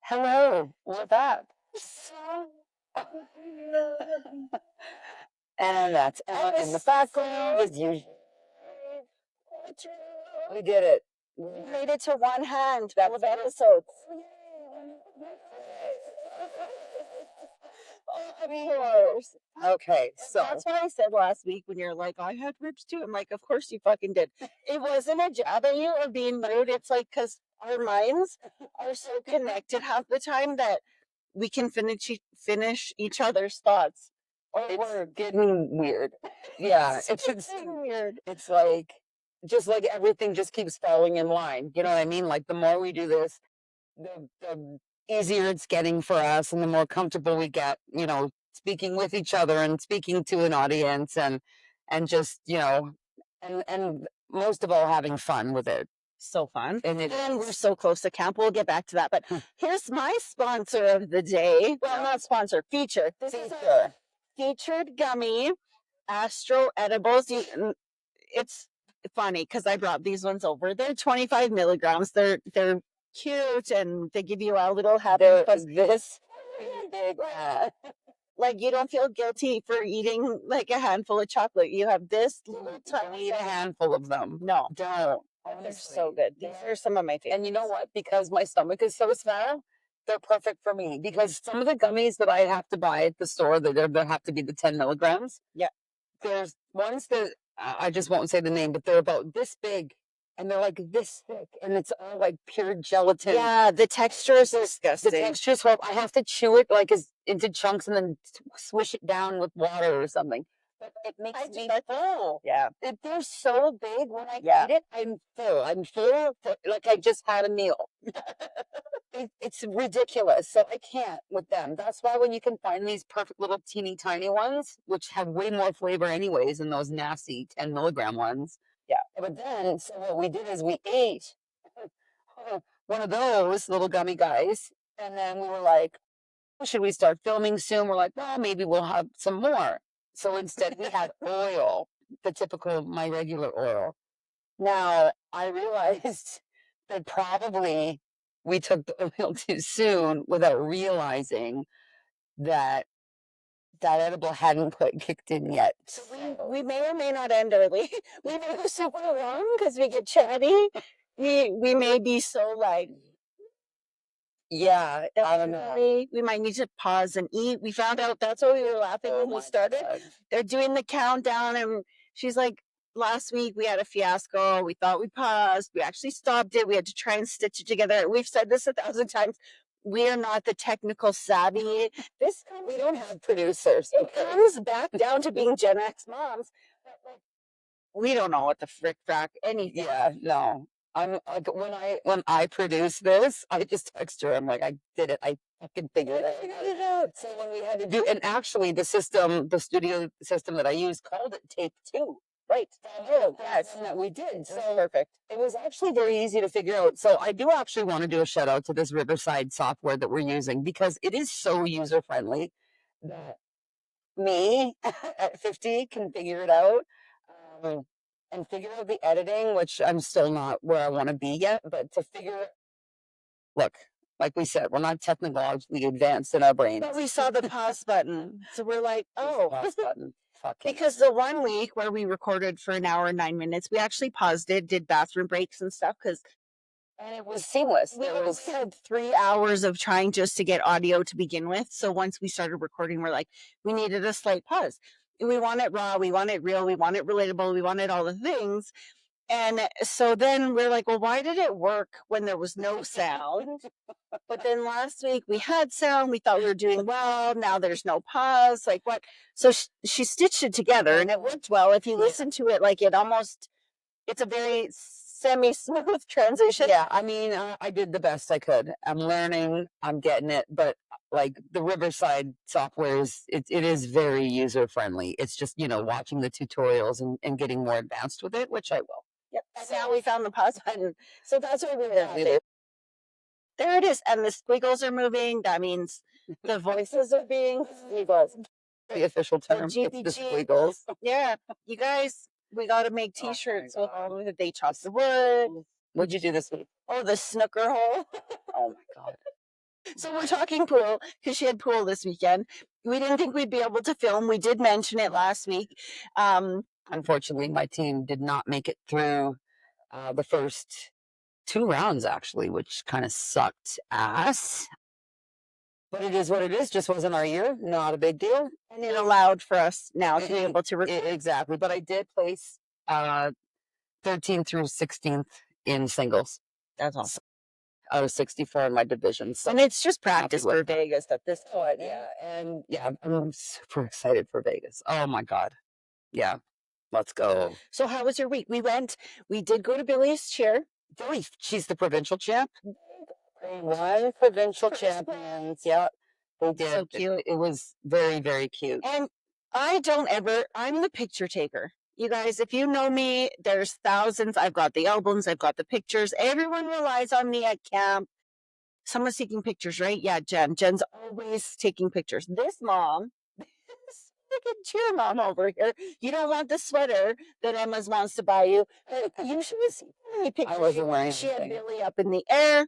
Hello, we're back. And that's Emma in the background as usual. We did it. We made it to one hand. That was episode. Of course. Okay, so that's what I said last week when you're like, I had ribs too. I'm like, of course you fucking did. It wasn't a jab at you or being rude. It's like, because our minds are so connected half the time that we can finish each other's thoughts. Or we're getting weird. Yeah, it's getting weird. It's like, just like everything just keeps falling in line. You know what I mean? Like the more we do this, the easier it's getting for us and the more comfortable we get, speaking with each other and speaking to an audience and just, and most of all having fun with it. So fun. And we're so close to camp. We'll get back to that. But here's my sponsor of the day. Well, not sponsor, feature. This is a featured gummy, Astro Edibles. It's funny because I brought these ones over. They're 25 milligrams. They're cute and they give you a little habit. But this big, like you don't feel guilty for eating like a handful of chocolate. You have this little tiny. Eat a handful of them. No, don't. They're so good. These are some of my favorites. And you know what? Because my stomach is so small, they're perfect for me. Because some of the gummies that I have to buy at the store, they have to be the 10 milligrams. Yeah. There's ones that I just won't say the name, but they're about this big. And they're like this thick, and it's all like pure gelatin. Yeah, the texture is disgusting. The texture is horrible. I have to chew it like into chunks and then swish it down with water or something. But it makes me full. Yeah. They're so big when I eat it. I'm full. I'm full. Like I just had a meal. It's ridiculous. So I can't with them. That's why when you can find these perfect little teeny tiny ones, which have way more flavor anyways than those nasty 10 milligram ones. Yeah. But then, so what we did is we ate one of those little gummy guys. And then we were like, should we start filming soon? We're like, well, maybe we'll have some more. So instead we had oil, my regular oil. Now I realized that probably we took the oil too soon without realizing that edible hadn't quite kicked in yet. So we may or may not end early. We may go super long because we get chatty. We may be so like, yeah, I don't know. We might need to pause and eat. We found out that's why we were laughing when we started. God. They're doing the countdown, and she's like, last week we had a fiasco. We thought we paused. We actually stopped it. We had to try and stitch it together. We've said this 1,000 times. We are not the technical savvy. We don't have producers. It comes back down to being Gen X moms. But like, we don't know what the frick frack anything. Yeah, no. I'm like when I produce this, I just text her. I'm like, I did it. I fucking figured it out. So when we had to do, and actually the studio system that I used called it Tape 2. Right. Yes, and that we did. So perfect. It was actually very easy to figure out. So I do actually want to do a shout out to this Riverside software that we're using because it is so user friendly that me at 50 can figure it out. And figure out the editing, which I'm still not where I want to be yet, but look, like we said, we're not technologically advanced in our brains. But we saw the pause button. So we're like, oh, pause button. Because the 1 week where we recorded for 1 hour and 9 minutes, we actually paused it, did bathroom breaks and stuff, and it was seamless. We had 3 hours of trying just to get audio to begin with. So once we started recording, we're like, we needed a slight pause. We want it raw, we want it real, we want it relatable, we wanted all the things. And so then we're like, well, why did it work when there was no sound? But then last week we had sound. We thought we were doing well. Now there's no pause. Like what? So she stitched it together and it worked well. If you listen to it, like it's a very semi-smooth transition. Yeah, I mean, I did the best I could. I'm learning. I'm getting it. But like the Riverside software it is very user-friendly. It's just, watching the tutorials and getting more advanced with it, which I will. Yep. And now we found the pause button. So that's what we did. There it is. And the squiggles are moving. That means the voices are being squiggles. The official term. It's the squiggles. Yeah. You guys, we got to make t-shirts with all of it. They chopped the wood. What'd you do this week? Oh, the snooker hole. Oh my God. So we're talking pool because she had pool this weekend. We didn't think we'd be able to film. We did mention it last week. Unfortunately, my team did not make it through the first 2 rounds, actually, which kind of sucked ass. But it is what it is. Just wasn't our year. Not a big deal. And it allowed for us now to be able to exactly. But I did place 13th through 16th in singles. That's awesome. Out of 64 in my division. So and it's just practice for Vegas at this point. Yeah. And yeah, I'm super excited for Vegas. Oh my God. Yeah. Let's go. So how was your week? We did go to Billy's cheer. Billy, she's the provincial champ. They won provincial champions. Yeah. They did. So cute. It was very, very cute. And I'm the picture taker. You guys, if you know me, there's thousands. I've got the albums, I've got the pictures. Everyone relies on me at camp. Someone's taking pictures, right? Yeah, Jen. Jen's always taking pictures. This mom, this freaking cheer mom over here. You don't want the sweater that Emma's wants to buy you. You should have seen me pictures. I wasn't wearing She had Billy up in the air.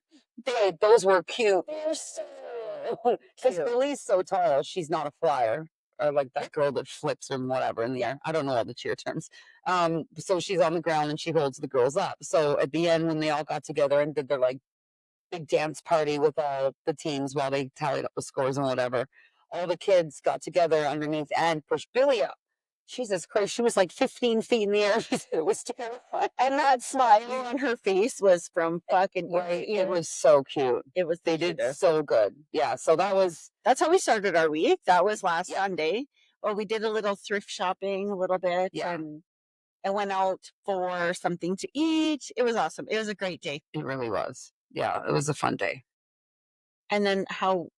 Those were cute. They're so because Billy's so tall, she's not a flyer. Or like that girl that flips or whatever in the air. I don't know all the cheer terms. So she's on the ground and she holds the girls up. So at the end, when they all got together and did their like big dance party with all the teams while they tallied up the scores and whatever, all the kids got together underneath and pushed Billy up. Jesus Christ, she was like 15 feet in the air. It was terrifying. And that smile on her face was from fucking right. It was so cute. They did so good. Yeah. So that's how we started our week. That was last Sunday. Well, we did a little thrift shopping a little bit. Yeah. And went out for something to eat. It was awesome. It was a great day. It really was. Yeah, it was a fun day. And then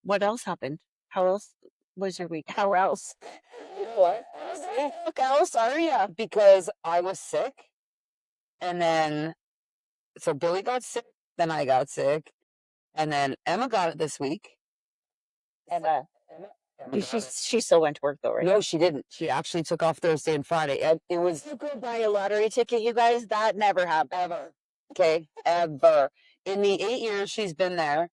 what else happened? How else was your week? How else? You know what? How else are you? Because I was sick. And then, so Billy got sick. Then I got sick. And then Emma got it this week. Emma she still went to work though, right? No, she didn't. She actually took off Thursday and Friday. And it was... You could buy a lottery ticket, you guys. That never happened. Ever. Okay? Ever. In the 8 years she's been there,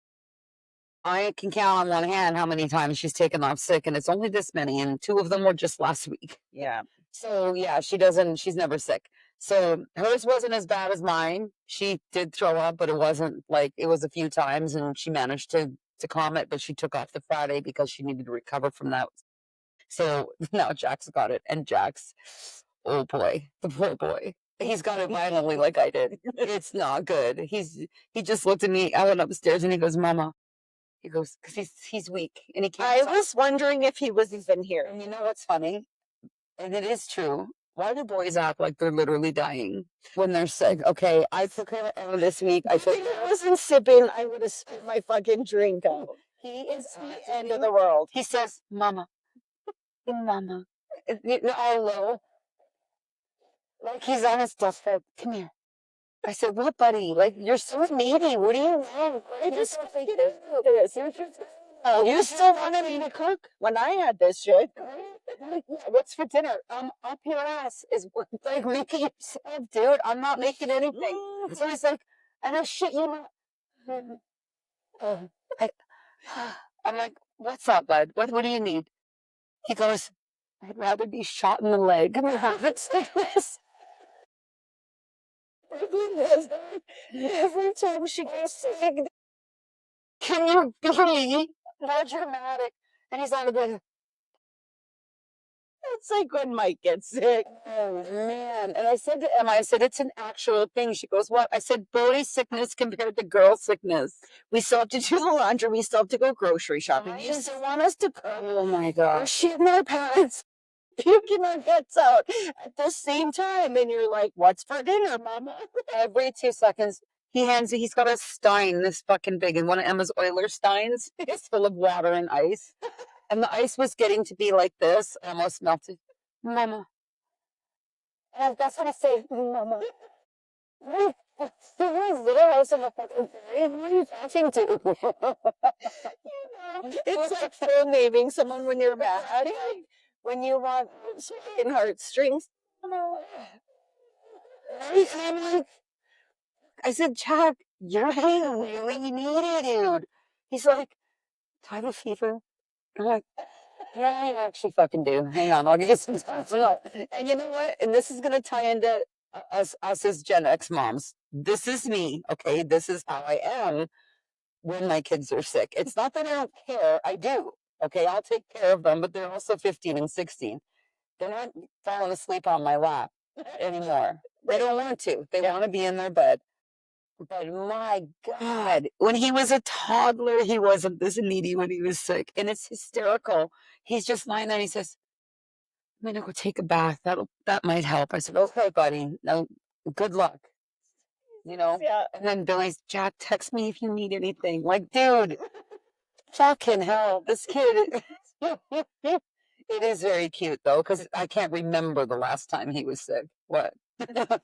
I can count on one hand how many times she's taken off sick, and it's only this many, and 2 of them were just last week. Yeah. So, yeah, she's never sick. So hers wasn't as bad as mine. She did throw up, but it wasn't like, it was a few times, and she managed to calm it, but she took off the Friday because she needed to recover from that. So now Jax got it, and Jax, oh boy, the poor boy. He's got it violently like I did. It's not good. He just looked at me. I went upstairs and he goes, Mama. He goes, because he's weak and he can't. I was wondering if he was even here. And you know what's funny? And it is true. Why do boys act like they're literally dying when they're sick? Okay, I took care of Emma this week. If I wasn't sipping, I would have spit my fucking drink out. He is the end of the world. He says, Mama. Mama. All low. Like he's on his deathbed. Come here. I said, what, buddy? Like, you're so needy. What do you want? You still wanted me to cook when I had this shit. What's for dinner? Up your ass is like making yourself, dude. I'm not making anything. So he's like, I know shit you not. I'm like, what's up, bud? What do you need? He goes, I'd rather be shot in the leg than have it sickness. Every time she gets sick, can you be more dramatic? And he's on the bed. It's like when Mike gets sick. Oh, man. And I said to Emma, it's an actual thing. She goes, what? I said, body sickness compared to girl sickness. We still have to do the laundry. We still have to go grocery shopping. You still want us to cook. Oh, my God. We're shitting our pants, puking our guts out at the same time. And you're like, what's for dinner, Mama? Every 2 seconds, he's got a stein this fucking big. And one of Emma's Oiler steins is full of water and ice. And the ice was getting to be like this, almost melted. Mama. And that's what I say, Mama. Little house in the fucking prairie. What are you talking to? It's like full naming someone when you're mad. When you want fucking heartstrings. And I'm like, I said, Chad, you're really needy, dude. He's like, I have a fever? I'm yeah, I actually fucking do. Hang on, I'll get some Tylenol. And you know what? And this is gonna tie into us as Gen X moms. This is me, okay? This is how I am when my kids are sick. It's not that I don't care. I do. Okay, I'll take care of them, but they're also 15 and 16. They're not falling asleep on my lap anymore. They don't want to. They want to be in their bed. But my God, when he was a toddler, he wasn't this needy when he was sick. And it's hysterical. He's just lying there and he says, I'm gonna go take a bath. That might help. I said, okay, buddy. No, good luck. You know? Yeah. And then Billy's, Jack, text me if you need anything. Like, dude, fucking hell, this kid. It is very cute though, because I can't remember the last time he was sick. What? I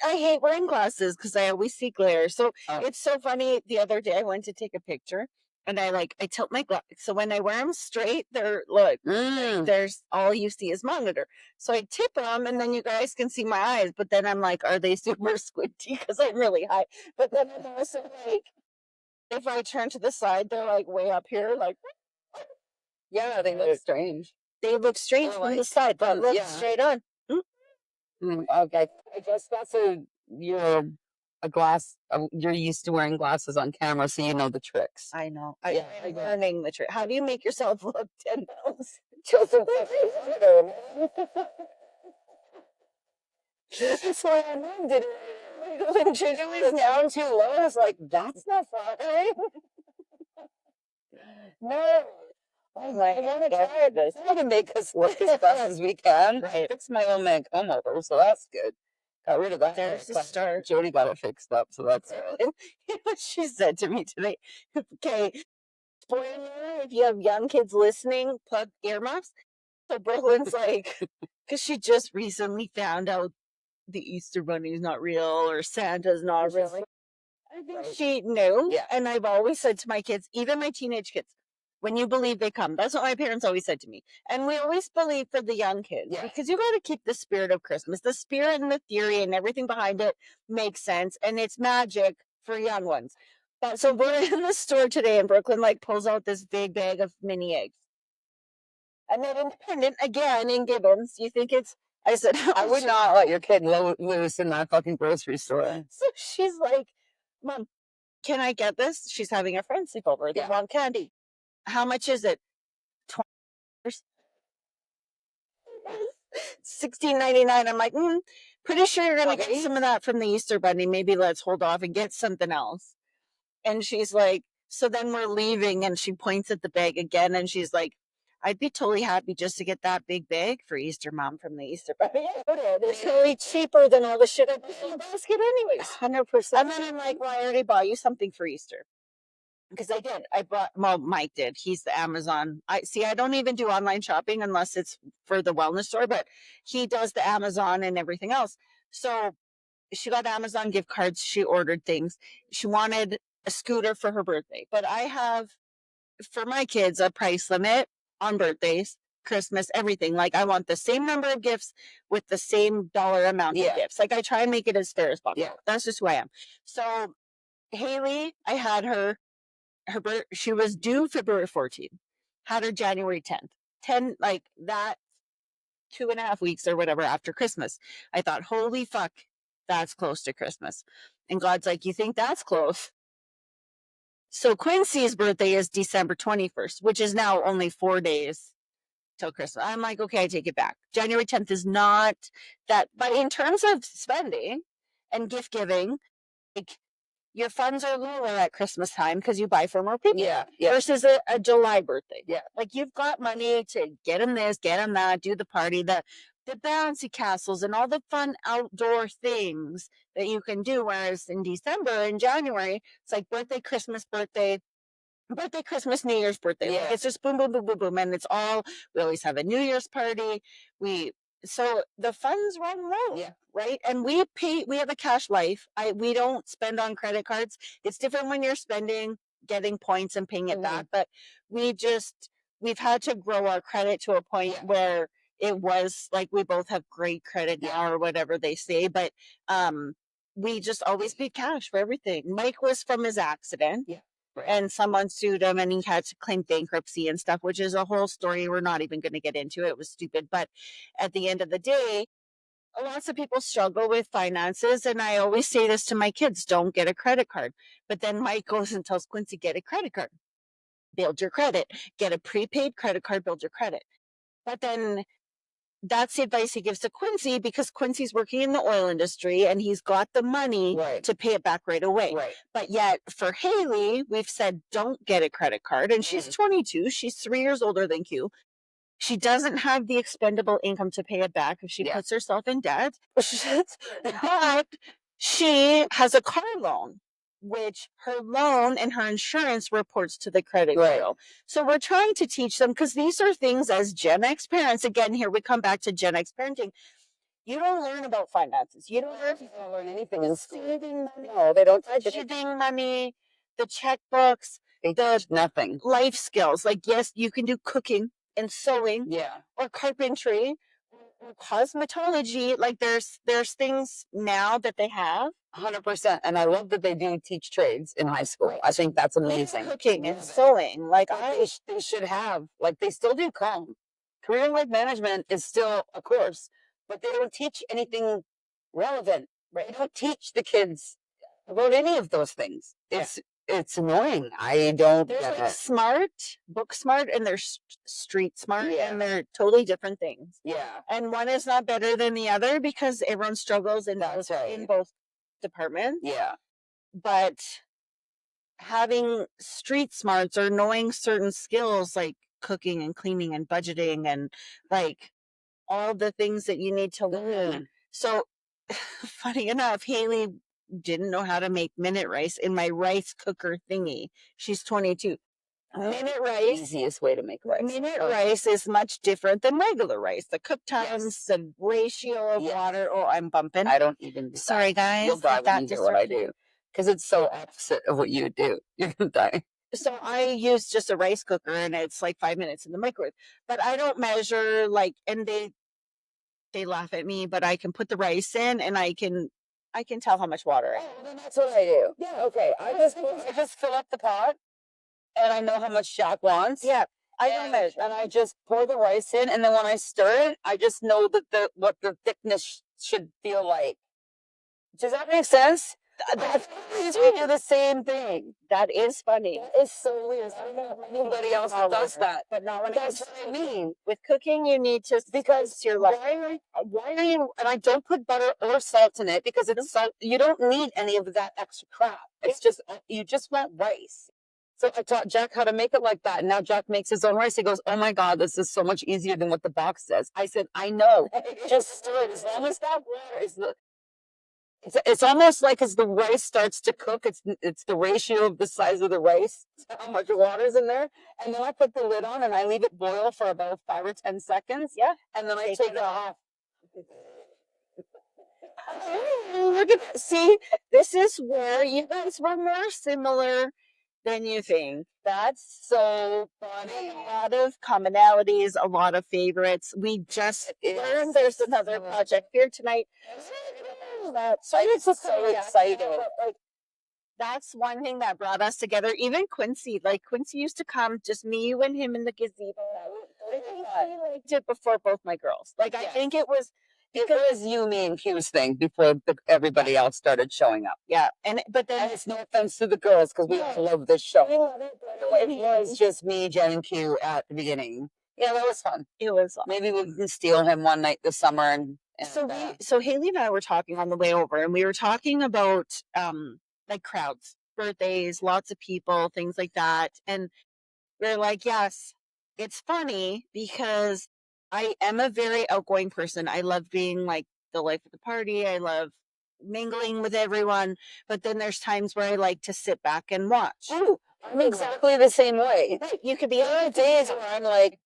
hate wearing glasses because I always see glare. So it's so funny. The other day I went to take a picture and I tilt my glasses. So when I wear them straight, they're there's all you see is monitor. So I tip them and then you guys can see my eyes. But then I'm like, are they super squinty? Because I'm really high. But then I'm also like, if I turn to the side, they're like way up here. Like, yeah, they look strange. They look strange from the side, but look straight on. Okay, I guess that's you're you're used to wearing glasses on camera, so you know the tricks. I know. I'm learning the trick. How do you make yourself look 10 pounds? Joseph, that's why I moved it. When Juju was down too low, I was like, that's not fine. No. Oh my God, I want to try this. I want to make us look as fast as we can. Right. Fix my old man comb over, so that's good. Got rid of that. There's the start. Jody got it fixed up, so that's good. You know what she said to me today? Okay, spoiler, if you have young kids listening, plug earmuffs. So Brooklyn's like, because she just recently found out the Easter Bunny is not real or Santa's not real. I think she knew. Yeah. And I've always said to my kids, even my teenage kids, when you believe they come. That's what my parents always said to me. And we always believe for the young kids because you got to keep the spirit of Christmas. The spirit and the theory and everything behind it makes sense. And it's magic for young ones. But so we're in the store today and Brooklyn pulls out this big bag of mini eggs. And then independent again in Gibbons. You think it's, I said, I would not let your kid loose in that fucking grocery store. So she's like, Mom, can I get this? She's having a friend sleep over. They want candy. How much is it? $20. $16.99. I'm like, pretty sure you're gonna get some of that from the Easter Bunny. Maybe let's hold off and get something else. And she's like, so then we're leaving, and she points at the bag again, and she's like, I'd be totally happy just to get that big bag for Easter, Mom, from the Easter Bunny. It's totally cheaper than all the shit I put in the basket anyways. 100%. And then I'm like, well, I already bought you something for Easter. Because I did. Mike did. He's the Amazon. I don't even do online shopping unless it's for the wellness store, but he does the Amazon and everything else. So she got Amazon gift cards. She ordered things. She wanted a scooter for her birthday, but I have, for my kids, a price limit on birthdays, Christmas, everything. I want the same number of gifts with the same dollar amount of gifts. I try and make it as fair as possible. Yeah. That's just who I am. So Haley, I had her she was due February 14th, had her January 10th. 10, that 2.5 weeks or whatever after Christmas. I thought, holy fuck, that's close to Christmas. And God's like, you think that's close? So Quincy's birthday is December 21st, which is now only 4 days till Christmas. I'm like, okay, I take it back. January 10th is not that, but in terms of spending and gift giving, your funds are lower at Christmas time because you buy for more people. Yeah. Versus a July birthday. Yeah. You've got money to get them this, get them that, do the party, the bouncy castles and all the fun outdoor things that you can do. Whereas in December and January, it's birthday, Christmas, New Year's birthday. Yeah. It's just boom, boom, boom, boom, boom. And it's all, we always have a New Year's party. So the funds run low, right? And we have a cash life. We don't spend on credit cards. It's different when you're spending, getting points and paying it back. But we've had to grow our credit to a point where it was we both have great credit now or whatever they say. But we just always paid cash for everything. Mike was from his accident. Yeah. and someone sued him and he had to claim bankruptcy and stuff, which is a whole story we're not even going to get into. It was stupid. But at the end of the day, lots of people struggle with finances. And I always say this to my kids, don't get a credit card. But then Mike goes and tells Quincy, get a credit card, build your credit, get a prepaid credit card, build your credit. But then that's the advice he gives to Quincy because Quincy's working in the oil industry and he's got the money to pay it back right away. But yet for Haley, we've said don't get a credit card. And she's 22. She's 3 years older than Q. She doesn't have the expendable income to pay it back if she puts herself in debt. But she has a car loan, which her loan and her insurance reports to the credit bureau. So we're trying to teach them, because these are things as Gen X parents, again, here we come back to Gen X parenting. You don't learn about finances. You don't learn anything in school. Saving money. No, they don't touch budgeting money, the checkbooks, nothing. Life skills. Like, yes, you can do cooking and sewing, or carpentry, or cosmetology. Like there's things now that they have. 100%. And I love that they do teach trades in high school. I think that's amazing. Cooking and sewing. Like they should have, like they still do come. Career and life management is still a course, but they don't teach anything relevant. They don't teach the kids about any of those things. It's annoying. I don't. There's like smart, book smart, and there's street smart, and they're totally different things. And one is not better than the other because everyone struggles in both departments. But having street smarts or knowing certain skills like cooking and cleaning and budgeting and like all the things that you need to learn. So funny enough, Haley didn't know how to make minute rice in my rice cooker thingy. She's 22. Minute rice, easiest way to make rice. Minute rice is much different than regular rice. The cook times, the ratio of water. Oh, I'm bumping. I don't even. Sorry, guys. You'll die when you hear what I do, because it's so opposite of what you do. You're gonna die. So I use just a rice cooker, and it's like 5 minutes in the microwave. But I don't measure and they laugh at me, but I can put the rice in, and I can tell how much water. Then that's what I do. Yeah, okay. I just fill up the pot, and I know how much Jack wants. Yeah, I don't measure, and I just pour the rice in, and then when I stir it, I just know that what the thickness should feel like. Does that make sense? We do the same thing. That is funny. That is so weird. I don't know if anybody else does that, but not when that's what I mean. With cooking, you need to, because you're like, why are you? And I don't put butter or salt in it because it's salt. You don't need any of that extra crap. It's just you just want rice. So I taught Jack how to make it like that. And now Jack makes his own rice. He goes, "Oh my God, this is so much easier than what the box says." I said, "I know. Just stir it. As long as that water is it's almost like as the rice starts to cook, it's the ratio of the size of the rice, how much water's in there. And then I put the lid on and I leave it boil for about 5 or 10 seconds. Yeah. And then I take it off. Look at that. See, this is where you guys were more similar than you think. That's so funny. A lot of commonalities, a lot of favorites. We just learned there's another project here tonight. So it's so exciting. Like, that's one thing that brought us together. Even Quincy, Quincy used to come, just me, you, and him in the gazebo. I think he liked it before both my girls. I think it was because you, me, and Q's thing before everybody else started showing up. Yeah, but then it's no offense to the girls because we all love this show. It was just me, Jen, and Q at the beginning. Yeah, that was fun. It was fun. Maybe we can steal him one night this summer and so Haley and I were talking on the way over, and we were talking about crowds, birthdays, lots of people, things like that. And we're like, yes, it's funny because I am a very outgoing person. I love being the life of the party. I love mingling with everyone. But then there's times where I like to sit back and watch. Oh, I'm exactly the same way. You could be there are days where I'm like,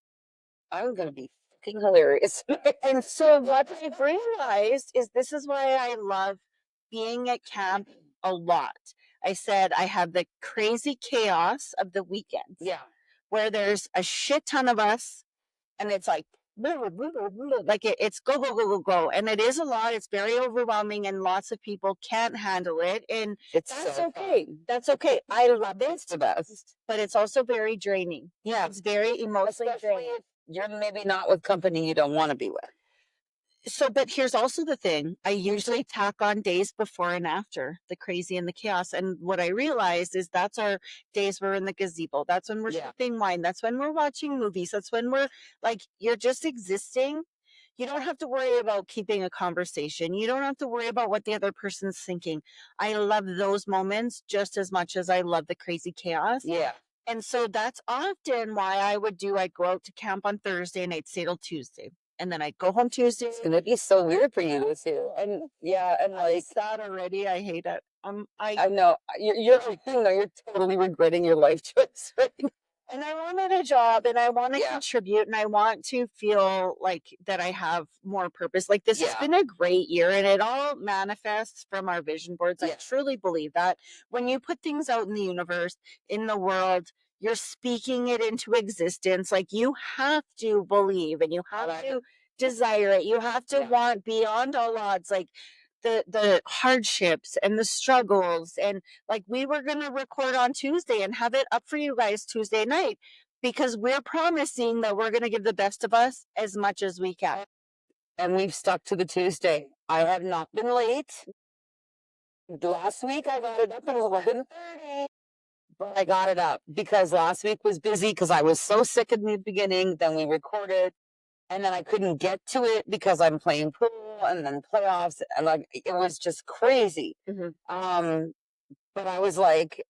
I'm going to be hilarious. And so what I've realized is this is why I love being at camp a lot. I said I have the crazy chaos of the weekends. Yeah. Where there's a shit ton of us and it's like like it's go go go go go, and it is a lot. It's very overwhelming, and lots of people can't handle it, and that's so okay. fun. That's okay. I love it, It's the best. but it's also very draining. Yeah, It's very emotionally especially draining. if you're maybe not with company you don't want to be with. So, but here's also the thing. I usually tack on days before and after the crazy and the chaos. And what I realized is that's our days we're in the gazebo. That's when we're Yeah. sipping wine. That's when we're watching movies. That's when we're like, you're just existing. You don't have to worry about keeping a conversation. You don't have to worry about what the other person's thinking. I love those moments just as much as I love the crazy chaos. Yeah. And so that's often why I'd go out to camp on Thursday and I'd stay till Tuesday. And then I'd go home Tuesday. It's gonna be so weird for you too. And yeah, and I'm like sad already. I hate it. I know you're you know you're totally regretting your life choice right now. And I wanted a job and I want to Yeah. contribute and I want to feel like that I have more purpose. Like this has Yeah. been a great year and it all manifests from our vision boards. I Yeah. truly believe that when you put things out in the universe, in the world, you're speaking it into existence. Like you have to believe and you have to desire it. You have to want beyond all odds. Like the hardships and the struggles, and like we were going to record on Tuesday and have it up for you guys Tuesday night because we're promising that we're going to give the best of us as much as we can. And we've stuck to the Tuesday. I have not been late. Last week I got it up at 11:30, but I got it up because last week was busy because I was so sick in the beginning. Then we recorded, and then I couldn't get to it because I'm playing pool and then playoffs, and like it was just crazy. But I was like,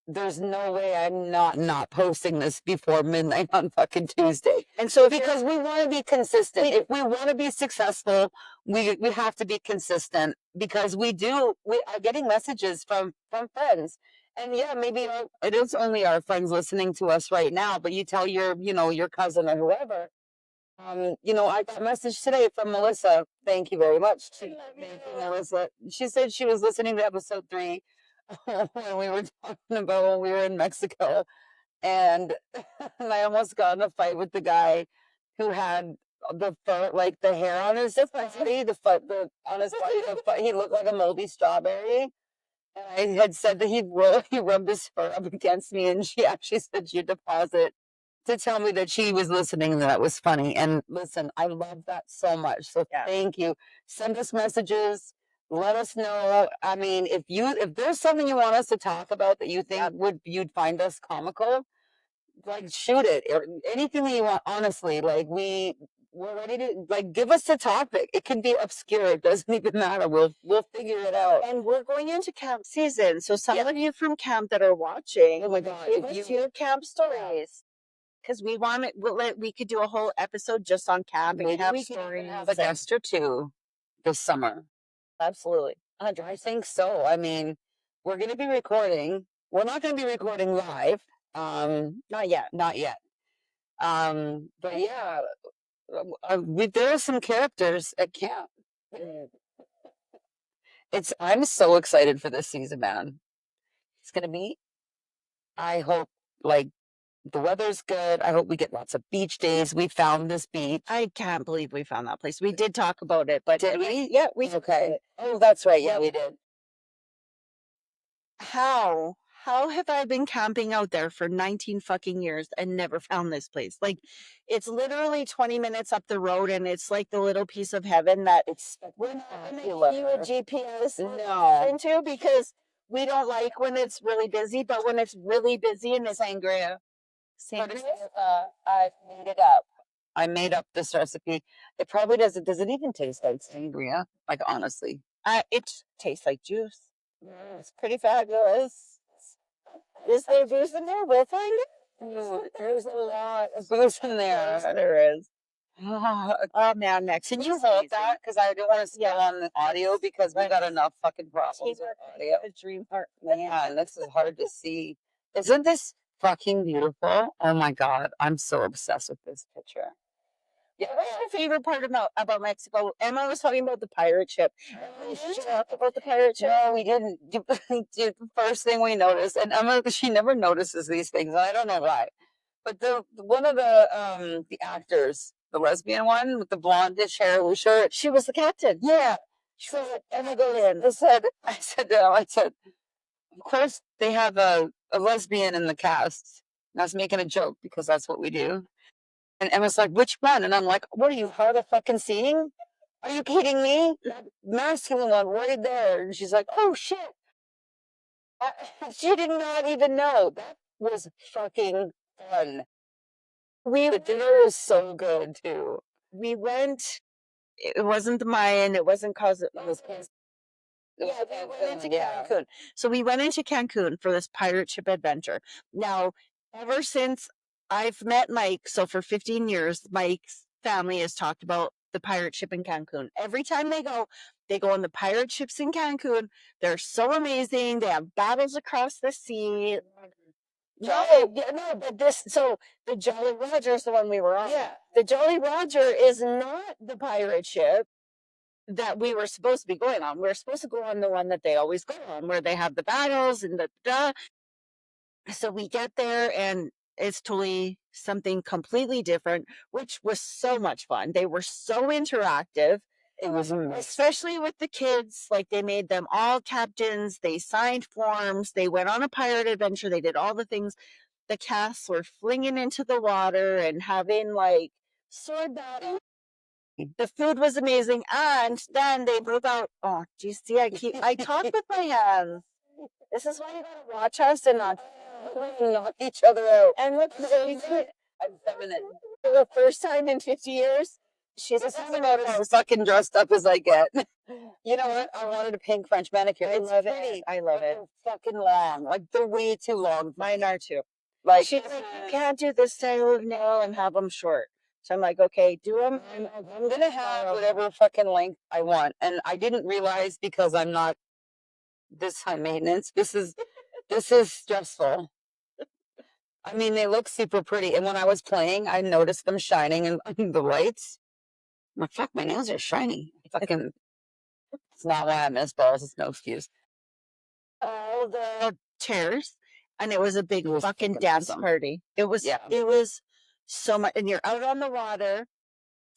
there's no way I'm not posting this before midnight on fucking Tuesday. And so because we want to be consistent. If we want to be successful, we have to be consistent because we are getting messages from friends. And yeah, maybe it is only our friends listening to us right now, but you tell your cousin or whoever. I got a message today from Melissa. Thank you very much. Thank you, Melissa. She said she was listening to episode 3 when we were talking about when we were in Mexico. And I almost got in a fight with the guy who had the fur, like the hair on his body, on his body, he looked like a moldy strawberry. And I had said that he rubbed his fur up against me, and she actually said she'd deposit to tell me that she was listening and that was funny. And listen, I love that so much. So thank you. Send us messages. Let us know. I mean, if there's something you want us to talk about that you think you'd find us comical, like shoot it. Or anything that you want, honestly. Like we're ready to give us a topic. It can be obscure. It doesn't even matter. We'll figure it out. And we're going into camp season. So some of you from camp that are watching, oh my God, give us your camp stories. Because we could do a whole episode just on camp and camp stories. Have a guest or two this summer. Absolutely. I think so. I mean, we're going to be recording. We're not going to be recording live. Not yet. Not yet. But yeah, there are some characters at camp. I'm so excited for this season, man. It's going to be, I hope, the weather's good. I hope we get lots of beach days. We found this beach. I can't believe we found that place. We did talk about it, but did we? Yeah, we okay. Oh, that's right. Yeah, we did. How have I been camping out there for 19 fucking years and never found this place? Like, it's literally 20 minutes up the road, and it's like the little piece of heaven that we're not going to give you a GPS into because we don't like when it's really busy, but when it's really busy and it's sangria. I made it up. I made up this recipe. It probably doesn't. Does it even taste like sangria? Like, honestly. It tastes like juice. It's pretty fabulous. Is there juice in there? We'll find it. There's a lot of juice in there. There is. Oh man, next. Can you hold that? Because I don't want to spill on the audio because we got enough fucking problems with audio. A dream heart. Man, this is hard to see. Isn't this fucking beautiful? Oh my God, I'm so obsessed with this picture. Yeah, what's my favorite part about Mexico? Emma was talking about the pirate ship. We didn't talk about the pirate ship. No, we didn't. The first thing we noticed, and Emma, she never notices these things, and I don't know why. But one of the actors the lesbian one with the blondish hair, blue shirt. She was the captain. Yeah. So, and I go in. I said, of course they have a lesbian in the cast. And I was making a joke because that's what we do. And Emma's like, which one? And I'm like, what are you hard of fucking seeing? Are you kidding me? That masculine one right there. And she's like, oh shit. She did not even know. That was fucking fun. The dinner was so good too. We went, it wasn't the Mayan, it wasn't cause it was yeah, we went into Cancun. So we went into Cancun for this pirate ship adventure. Now, ever since I've met Mike, so for 15 years, Mike's family has talked about the pirate ship in Cancun. Every time they go on the pirate ships in Cancun. They're so amazing. They have battles across the sea. No, but the Jolly Roger is the one we were on. Yeah. The Jolly Roger is not the pirate ship that we were supposed to be going on. We're supposed to go on the one that they always go on, where they have the battles and the. So we get there and it's totally something completely different, which was so much fun. They were so interactive. It was especially with the kids. Like they made them all captains. They signed forms. They went on a pirate adventure. They did all the things. The casts were flinging into the water and having like sword battle. The food was amazing, and then they broke out. Oh, do you see? I talk with my hands. This is why you gotta watch us and not knock each other out. And look, I'm feminine. For the first time in 50 years, she's about as fucking dressed up as I get. You know what? I wanted a pink French manicure. It's pretty. I love it. Fucking long. Like they're way too long. Mine are too. Like she's like, you can't do this style of nail and have them short. So I'm like, okay, do them. I'm gonna have whatever fucking length I want. And I didn't realize because I'm not this high maintenance. This is stressful. I mean, they look super pretty. And when I was playing, I noticed them shining in the lights. I'm like, fuck, my nails are shiny. Fucking, it's not why I miss balls. It's no excuse. All the chairs, and it was a big fucking dance party. It was so much, and you're out on the water.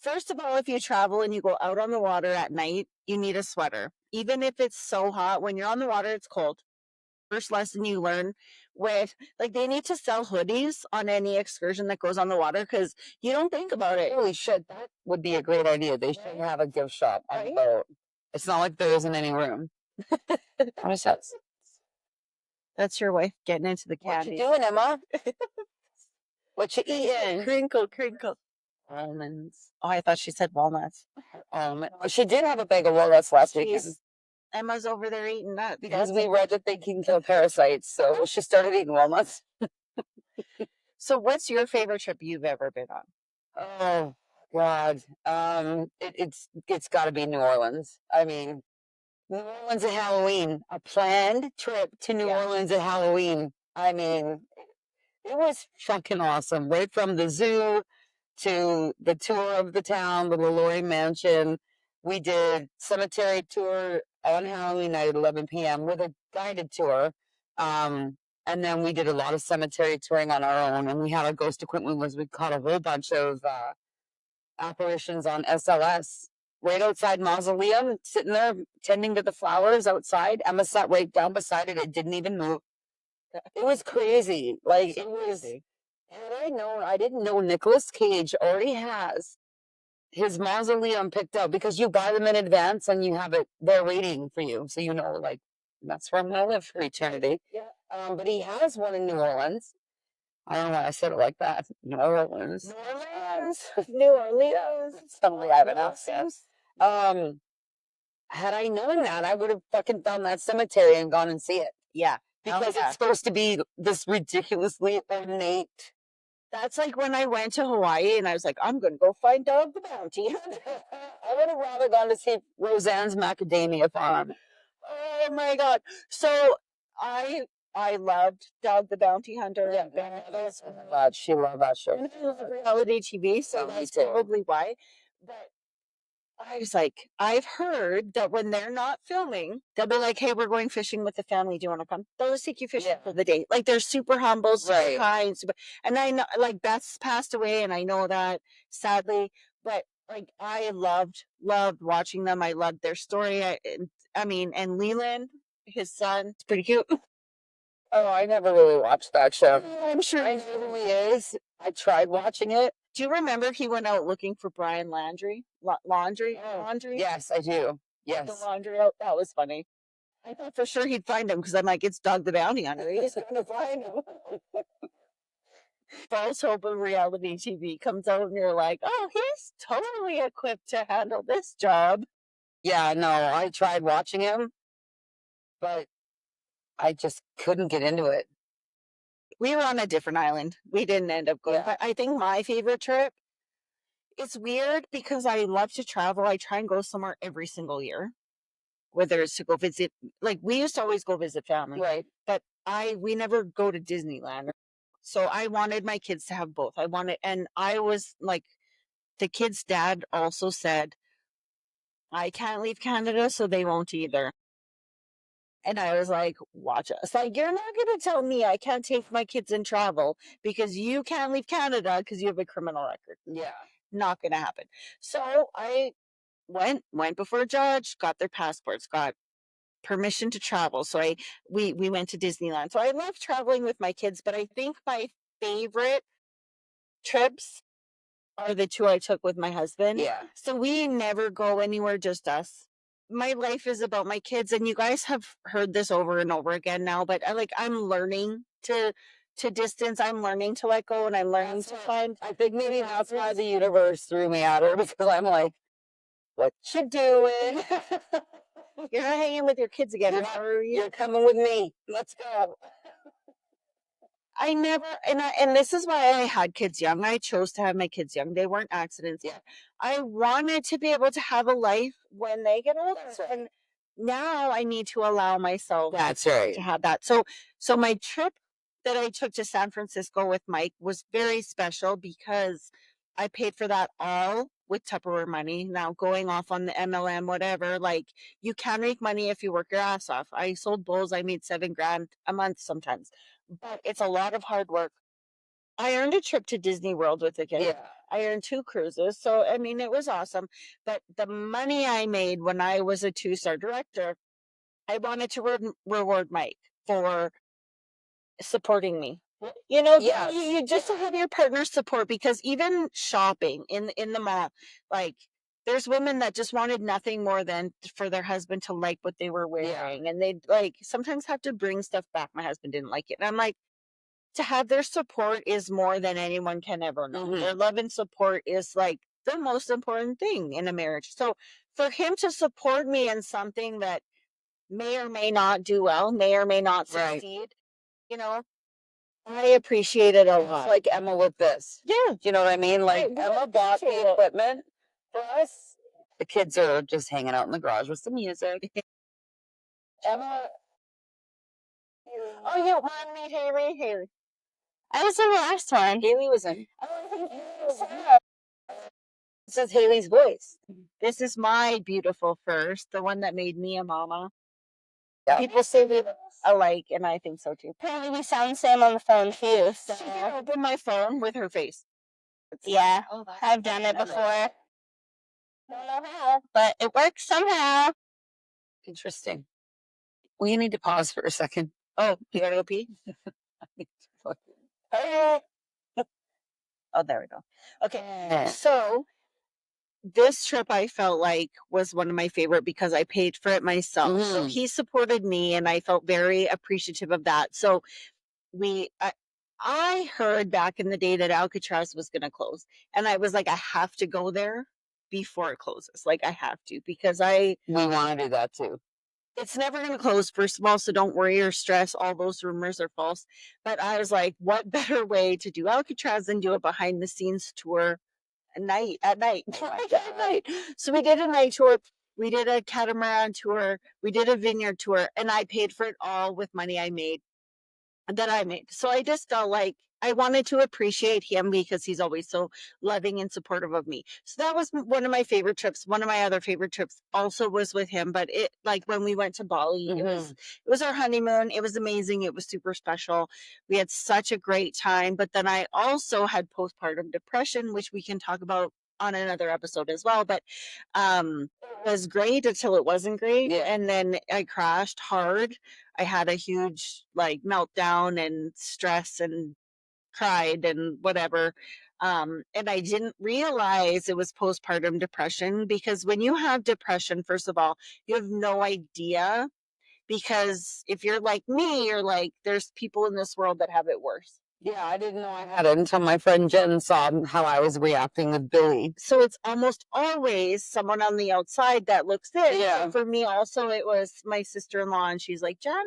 First of all, if you travel and you go out on the water at night, you need a sweater. Even if it's so hot, when you're on the water, it's cold. First lesson you learn with, like, they need to sell hoodies on any excursion that goes on the water because you don't think about it. Holy shit, that would be a great idea. They should have a gift shop on the boat. It's not like there isn't any room. What is that? That's your wife getting into the candy. What you doing, Emma? What you eating? Crinkle. Almonds. Oh, I thought she said walnuts. She did have a bag of walnuts last weekend. Emma's over there eating nuts. Because we read that they can kill parasites, so she started eating walnuts. So what's your favorite trip you've ever been on? Oh, God. It's got to be New Orleans. I mean, New Orleans at Halloween. A planned trip to New Orleans at Halloween. I mean, it was fucking awesome. Right from the zoo to the tour of the town, the LaLaurie Mansion. We did cemetery tour on Halloween night at 11 p.m. with a guided tour. And then we did a lot of cemetery touring on our own. And we had our ghost equipment was we caught a whole bunch of apparitions on SLS. Right outside Mausoleum, sitting there tending to the flowers outside. Emma sat right down beside it. It didn't even move. It was crazy. Like, it was... Had I known, I didn't know Nicolas Cage already has his mausoleum picked out because you buy them in advance and you have it there waiting for you. So you know, like, that's where I'm going to live for eternity. Yeah. But he has one in New Orleans. I don't know why I said it like that. New Orleans. New Orleans. Suddenly I have an accent. Had I known that, I would have fucking found that cemetery and gone and see it. Yeah. Because it's supposed to be this ridiculously ornate. That's like when I went to Hawaii and I was like, I'm going to go find Dog the Bounty. I would have rather gone to see Roseanne's macadamia farm. Oh my God. So I loved Dog the Bounty Hunter. Yeah, she loved that show. And I love reality TV, so that's probably why. But I was like, I've heard that when they're not filming, they'll be like, "Hey, we're going fishing with the family. Do you want to come?" They'll just take you fishing for the day. Like they're super humble, super kind, super. And I know, like Beth's passed away, and I know that sadly, but like I loved watching them. I loved their story. I mean, and Leland, his son, it's pretty cute. Oh, I never really watched that show. I'm sure I know who he is. I tried watching it. Do you remember he went out looking for Brian Landry? Laundry? Yes, I do. The Yes. laundry out. That was funny. I thought for sure he'd find him because I'm like, it's Doug the Bounty Hunter. He's gonna find him. False hope of reality TV comes out and you're like, oh, he's totally equipped to handle this job. Yeah, no, I tried watching him, but I just couldn't get into it. We were on a different island. We didn't end up going. But I think my favorite trip, it's weird because I love to travel. I try and go somewhere every single year, whether it's to go visit. Like we used to always go visit family, Right. but we never go to Disneyland. So I wanted my kids to have both. And I was like, the kid's dad also said, I can't leave Canada, so they won't either. And I was like, watch us. Like, you're not going to tell me I can't take my kids and travel because you can't leave Canada because you have a criminal record. Yeah. Not going to happen. So I went before a judge, got their passports, got permission to travel. So we went to Disneyland. So I love traveling with my kids, but I think my favorite trips are the two I took with my husband. Yeah. So we never go anywhere, just us. My life is about my kids, and you guys have heard this over and over again now, but I'm learning to distance. I'm learning to let go, and I'm learning to find. I think maybe that's why the universe threw me at her, because I'm like, what you doing? You're not hanging with your kids again. You're coming with me. Let's go. I never, and this is why I had kids young. I chose to have my kids young. They weren't accidents. Yeah. I wanted to be able to have a life when they get older. That's right. And now I need to allow myself That's right. to have that. So my trip that I took to San Francisco with Mike was very special because I paid for that all with Tupperware money. Now going off on the MLM, whatever, like you can make money if you work your ass off. I sold bowls. I made $7,000 a month sometimes, but it's a lot of hard work. I earned a trip to Disney World with the kids. Yeah. I earned 2 cruises. So, I mean, it was awesome. But the money I made when I was a 2-star director, I wanted to reward Mike for supporting me. You know, Yes. you just to have your partner support, because even shopping in the mall, like there's women that just wanted nothing more than for their husband to like what they were wearing, and they'd like sometimes have to bring stuff back. My husband didn't like it, and I'm like, to have their support is more than anyone can ever know. Mhm. Their love and support is like the most important thing in a marriage. So for him to support me in something that may or may not do well, may or may not Right. succeed, you know, I appreciate it a lot. It's like Emma with this. Yeah. You know what I mean? Like Right, we Emma bought appreciate the it. equipment for us. The kids are just hanging out in the garage with some music. Emma. Oh, you want to meet Haley? Haley. I was in the last one. Haley was in. Oh, This is Haley's voice. this is my beautiful first, the one that made me a mama. Yeah. People say we look alike, and I think so too. Apparently, we sound the same on the phone too. So. She can open my phone with her face. Yeah, I've done it before. Don't know how, but it works somehow. Interesting. We need to pause for a second. Oh, you gotta go pee? Oh, there we go. Okay, so this trip I felt like was one of my favorite because I paid for it myself. So he supported me, and I felt very appreciative of that. So I heard back in the day that Alcatraz was going to close, and I was like, I have to go there before it closes. Like I have to, because we want to do that too. it's never going to close, first of all, so don't worry or stress. All those rumors are false. But I was like, what better way to do Alcatraz than do a behind the scenes tour at night. At night. So we did a night tour. We did a catamaran tour. We did a vineyard tour, and I paid for it all with money I made. So I just felt like I wanted to appreciate him because he's always so loving and supportive of me. So that was one of my favorite trips. One of my other favorite trips also was with him, but it like when we went to Bali, it was our honeymoon. It was amazing. It was super special. We had such a great time. But then I also had postpartum depression, which we can talk about on another episode as well. But it was great until it wasn't great. Yeah. And then I crashed hard. I had a huge like meltdown and stress and cried and whatever. And I didn't realize it was postpartum depression because when you have depression, first of all, you have no idea. Because if you're like me, you're like, there's people in this world that have it worse. Yeah, I didn't know I had it until my friend Jen saw how I was reacting with Billy. So it's almost always someone on the outside that looks in. Yeah. So for me, also, it was my sister-in-law, and she's like, Jen,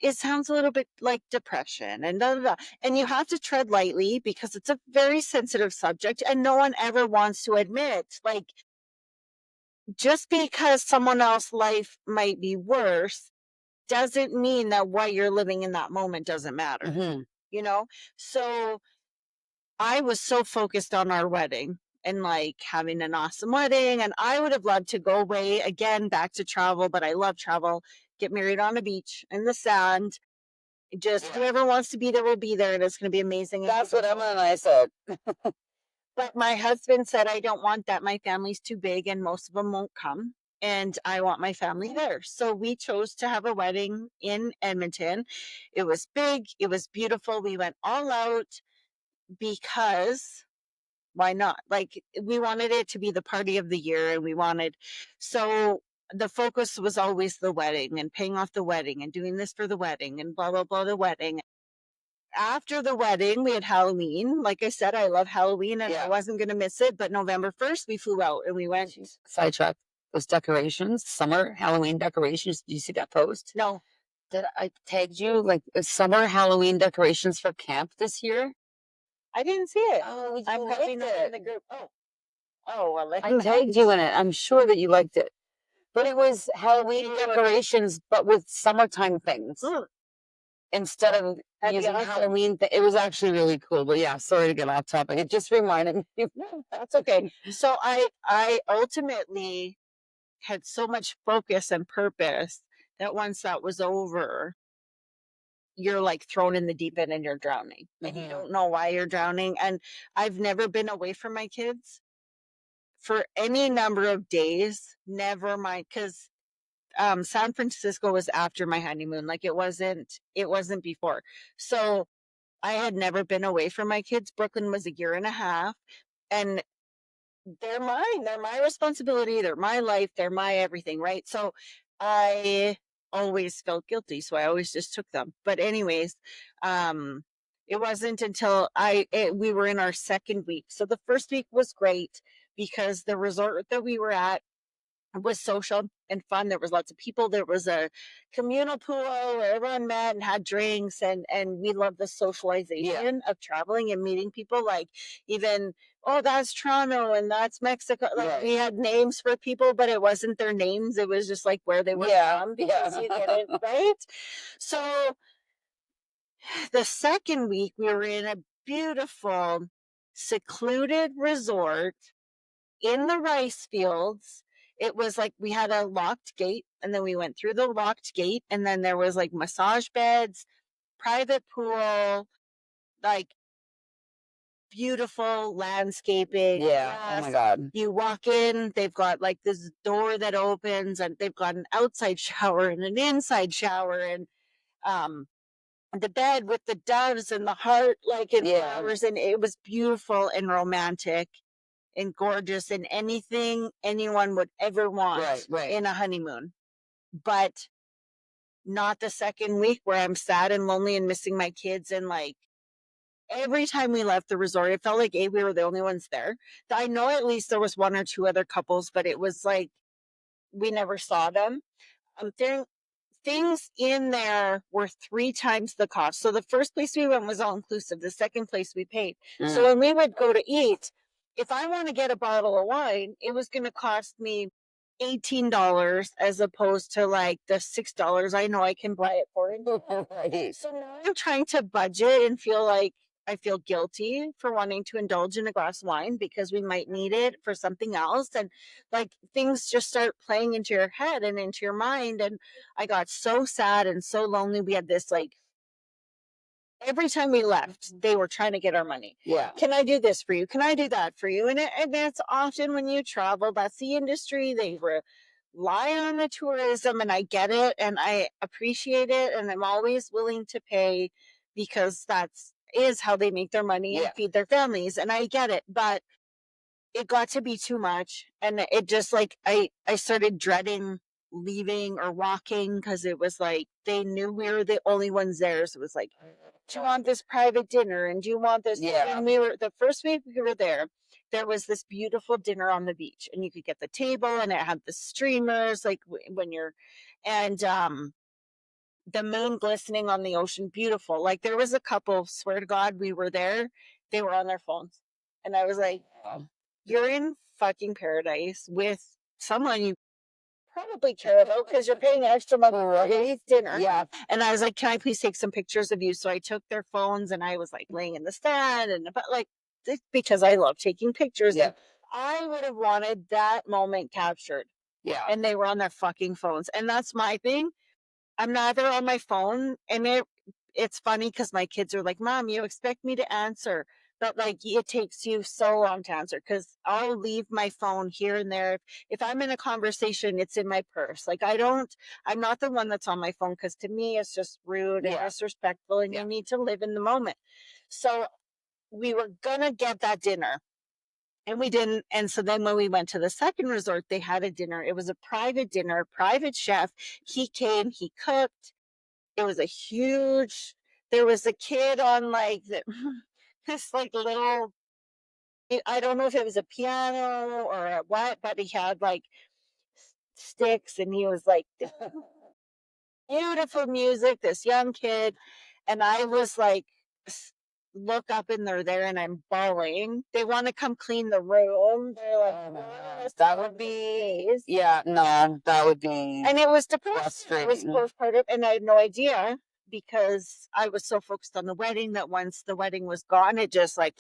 it sounds a little bit like depression and da, da, da. And you have to tread lightly because it's a very sensitive subject and no one ever wants to admit, like, just because someone else's life might be worse doesn't mean that what you're living in that moment doesn't matter, you know? So I was so focused on our wedding and like having an awesome wedding. And I would have loved to go away again, back to travel, but I love travel, get married on a beach in the sand. Just whoever wants to be there will be there, and it's going to be amazing. That's what Emma and I said. But my husband said, I don't want that. My family's too big and most of them won't come. And I want my family there. So we chose to have a wedding in Edmonton. It was big. It was beautiful. We went all out because why not? Like we wanted it to be the party of the year and we wanted, so the focus was always the wedding and paying off the wedding and doing this for the wedding and blah, blah, blah, the wedding. After the wedding, we had Halloween. Like I said, I love Halloween and I wasn't going to miss it. But November 1st, we flew out and we went. Sidetrack. Those decorations, summer Halloween decorations. Did you see that post? No. Did I tagged you like summer Halloween decorations for camp this year? I didn't see it. Oh, I'm probably not in the group. Oh, well, I tagged you in it. I'm sure that you liked it. But it was Halloween decorations, but with summertime things. Instead of using Halloween, it was actually really cool. But yeah, sorry to get off topic. It just reminded me. No, that's okay. So I ultimately had so much focus and purpose that once that was over, you're like thrown in the deep end and you're drowning and you don't know why you're drowning. And I've never been away from my kids for any number of days, never mind. Cause San Francisco was after my honeymoon. Like it wasn't before. So I had never been away from my kids. Brooklyn was a year and a half and they're mine. They're my responsibility. They're my life. They're my everything. Right. So I always felt guilty. So I always just took them. But anyways, it wasn't until we were in our second week. So the first week was great because the resort that we were at was social and fun. There was lots of people. There was a communal pool where everyone met and had drinks, and we love the socialization of traveling and meeting people. Like even, oh, that's Toronto and that's Mexico. Like we had names for people, but it wasn't their names. It was just like where they were from because you didn't, right? So the second week we were in a beautiful secluded resort in the rice fields. It was like we had a locked gate and then we went through the locked gate and then there was like massage beds, private pool, like beautiful landscaping. Yeah. Oh my God. You walk in, they've got like this door that opens and they've got an outside shower and an inside shower and the bed with the doves and the heart like in flowers, and it was beautiful and romantic and gorgeous and anything anyone would ever want in a honeymoon. But not the second week where I'm sad and lonely and missing my kids. And like every time we left the resort, it felt like we were the only ones there. I know at least there was one or two other couples, but it was like we never saw them. Things in there were 3 times the cost. So the first place we went was all inclusive. The second place we paid. So when we would go to eat, if I want to get a bottle of wine, it was going to cost me $18 as opposed to like the $6 I know I can buy it for. Right. So now I'm trying to budget and feel like I feel guilty for wanting to indulge in a glass of wine because we might need it for something else. And like things just start playing into your head and into your mind. And I got so sad and so lonely. We had this like every time we left, they were trying to get our money. Yeah. Can I do this for you? Can I do that for you? And that's often when you travel, that's the industry. They rely on the tourism, and I get it, and I appreciate it, and I'm always willing to pay because that's is how they make their money and feed their families, and I get it. But it got to be too much, and it just like I started dreading leaving or walking because it was like they knew we were the only ones there. So it was like, do you want this private dinner? And do you want this? Yeah. And we were the first week we were there. There was this beautiful dinner on the beach, and you could get the table, and it had the streamers, like when you're, and the moon glistening on the ocean, beautiful. Like there was a couple. Swear to God, we were there. They were on their phones, and I was like, you're in fucking paradise with someone you probably care about because you're paying extra money for dinner. Yeah. And I was like, can I please take some pictures of you? So I took their phones and I was like laying in the stand and but like because I love taking pictures. Yeah. I would have wanted that moment captured. Yeah. And they were on their fucking phones. And that's my thing. I'm neither on my phone, and it's funny because my kids are like, Mom, you expect me to answer, but like it takes you so long to answer because I'll leave my phone here and there. If I'm in a conversation, it's in my purse. Like I'm not the one that's on my phone because to me it's just rude and disrespectful, and you need to live in the moment. So we were gonna get that dinner. And we didn't. And so then when we went to the second resort, they had a dinner. It was a private dinner, private chef. He came, he cooked. It was a huge, there was a kid on like this like little, I don't know if it was a piano or a what, but he had like sticks and he was like beautiful music, this young kid. And I was like, look up and they're there and I'm bawling. They want to come clean the room. They're like, oh, that would be, no, that would be. And it was depressing. It was postpartum, and I had no idea because I was so focused on the wedding that once the wedding was gone, it just like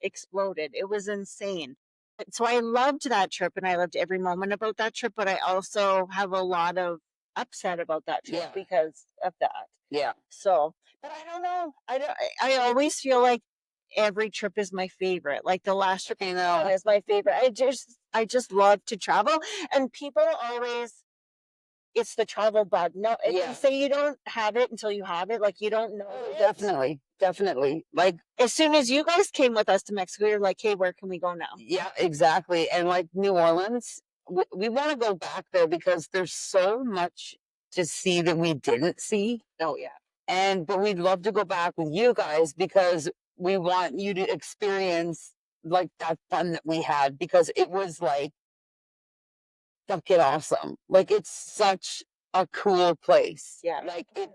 exploded. It was insane. So I loved that trip, and I loved every moment about that trip. But I also have a lot of upset about that trip because of that. Yeah. So, but I don't know. I always feel like every trip is my favorite. Like the last trip is my favorite. I just love to travel, and people always it's the travel bug. No, you say you don't have it until you have it. Like you don't know. Definitely. Like as soon as you guys came with us to Mexico, you're like, hey, where can we go now? Yeah, exactly. And like New Orleans, we want to go back there because there's so much to see that we didn't see. Oh yeah. But we'd love to go back with you guys because we want you to experience like that fun that we had because it was like fucking awesome. Like it's such a cool place. Yeah. Like it's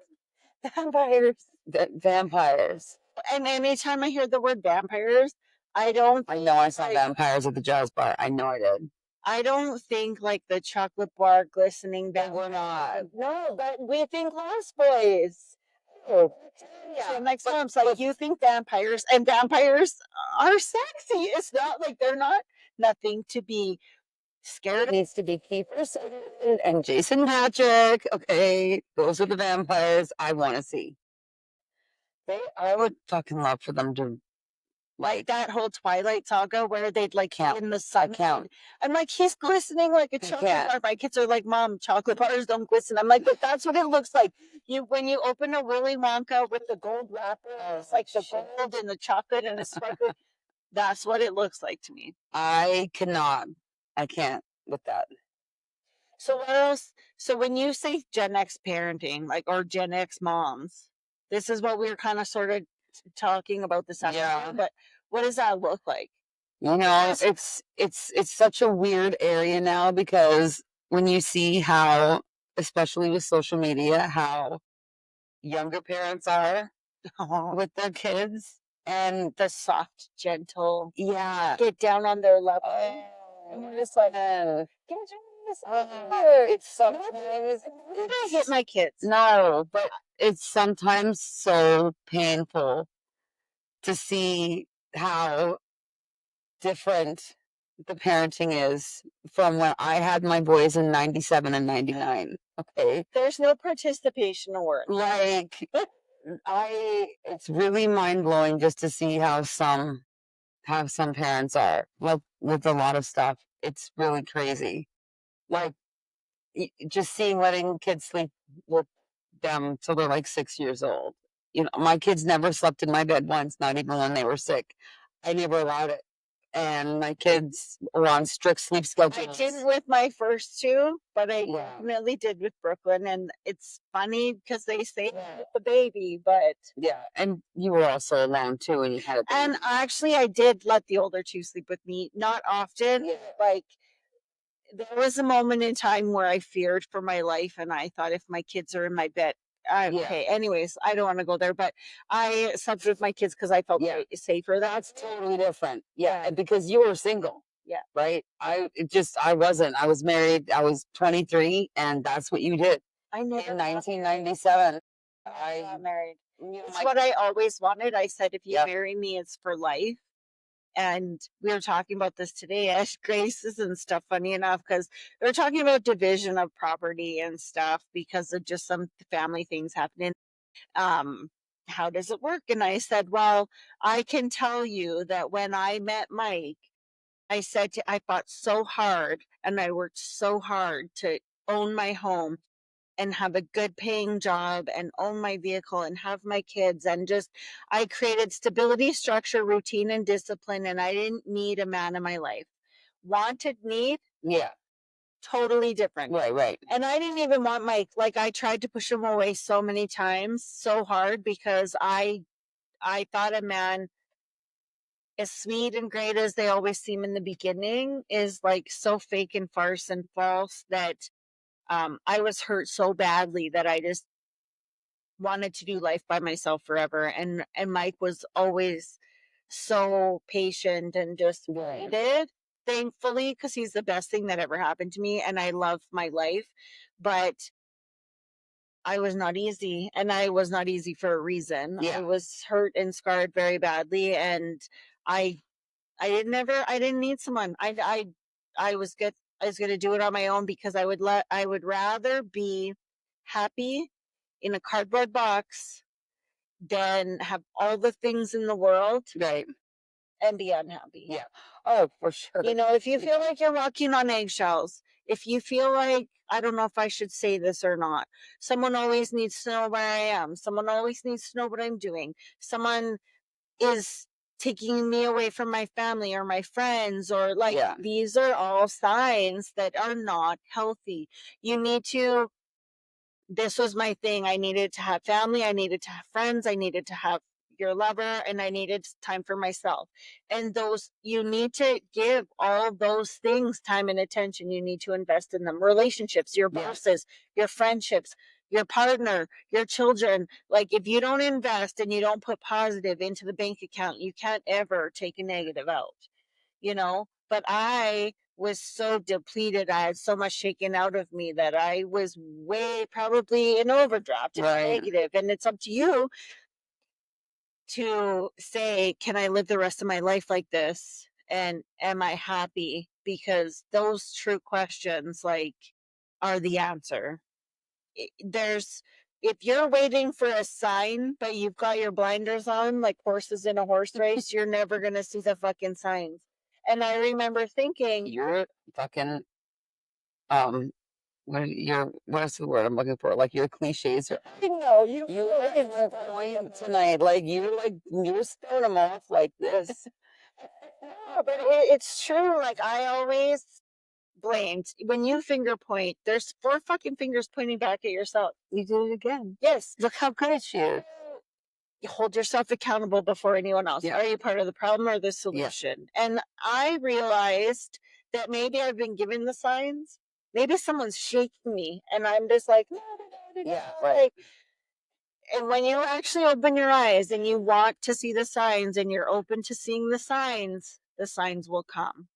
vampires. Vampires. And anytime I hear the word vampires, I know I saw vampires at the jazz bar. I know I did. I don't think like the chocolate bar glistening. They were not. No, but we think Lost Boys. Oh, yeah. So next time it's like you think vampires, and vampires are sexy. It's not like they're not nothing to be scared. It needs to be Kiefer Sutherland and Jason Patrick. Okay, those are the vampires I want to see. I would fucking love for them to like that whole Twilight saga where they'd like in the sun. I'm like, he's glistening like a chocolate bar. My kids are like, Mom, chocolate bars don't glisten. I'm like, but that's what it looks like. When you open a Willy Wonka with the gold wrapper, it's like the gold and the chocolate and the sparkle. That's what it looks like to me. I can't with that. So what else? So when you say Gen X parenting, like or Gen X moms, this is what we were kind of sort of talking about this afternoon. But what does that look like? You know, it's such a weird area now because when you see how, especially with social media, how younger parents are with their kids and the soft, gentle, get down on their level. And we're just like, It's sometimes I hit my kids. no, but it's sometimes so painful to see how different the parenting is from when I had my boys in 97 and 99. Okay. There's no participation award. Like it's really mind blowing just to see how some parents are. Well, with a lot of stuff. It's really crazy. Like just letting kids sleep with them till they're like 6 years old. You know, my kids never slept in my bed once, not even when they were sick. I never allowed it. And my kids were on strict sleep I schedules. didn't with my first two, but I Yeah. definitely did with Brooklyn. And it's funny because they say with the baby, but Yeah, and you were also alone too, and you had a baby. and actually I did let the older two sleep with me. Not often. Yeah. Like there was a moment in time where I feared for my life, and I thought if my kids are in my bed. Okay. Anyways, I don't want to go there, but I slept with my kids because I felt safer. That's totally different. Yeah, Yeah. because you were single. Yeah. Right. I wasn't. I was married. I was 23, and that's what you did. I never In 1997. I got married. You know, It's what I always wanted. I said, if you Yep. marry me, it's for life. And we were talking about this today at Grace's and stuff, funny enough, because we were talking about division of property and stuff because of just some family things happening. How does it work? And I said, well, I can tell you that when I met Mike, I fought so hard and I worked so hard to own my home and have a good paying job and own my vehicle and have my kids and just I created stability, structure, routine, and discipline, and I didn't need a man in my life. Wanted, need, Yeah. totally different. Right. And I didn't even want Mike. Like I tried to push him away so many times, so hard because I thought a man as sweet and great as they always seem in the beginning is like so fake and farce and false that I was hurt so badly that I just wanted to do life by myself forever. And Mike was always so patient and just waited, thankfully, because he's the best thing that ever happened to me and I love my life. But I was not easy, and I was not easy for a reason. Yeah. I was hurt and scarred very badly, and I I didn't need someone. I was good. I was going to do it on my own because I would rather be happy in a cardboard box than have all the things in the world Right. and be unhappy. Yeah. Oh, for sure. You know, if you feel like you're walking on eggshells, if you feel like, I don't know if I should say this or not, someone always needs to know where I am, someone always needs to know what I'm doing, someone is taking me away from my family or my friends, or like these are all signs that are not healthy. You need to this was my thing. I needed to have family, I needed to have friends, I needed to have your lover, and I needed time for myself. And those, you need to give all those things time and attention. You need to invest in them. Relationships, your bosses, your friendships, your partner, your children. Like if you don't invest and you don't put positive into the bank account, you can't ever take a negative out, you know? But I was so depleted. I had so much shaken out of me that I was way probably in overdraft, negative. And it's up to you to say, can I live the rest of my life like this? And am I happy? Because those true questions, like, are the answer. There's, if you're waiting for a sign, but you've got your blinders on, like horses in a horse race, you're never going to see the fucking signs. And I remember thinking, you're fucking what's the word I'm looking for? Like your cliches are I know you were in the point tonight. Like you were starting them off like this. no, but it's true. Like I always blamed when you finger point, there's 4 fucking fingers pointing back at yourself. You did it again. Yes. Look how good she is. You hold yourself accountable before anyone else. Are you part of the problem or the solution? And I realized that maybe I've been given the signs. Maybe someone's shaking me and I'm just like, right. And when you actually open your eyes and you want to see the signs and you're open to seeing the signs will come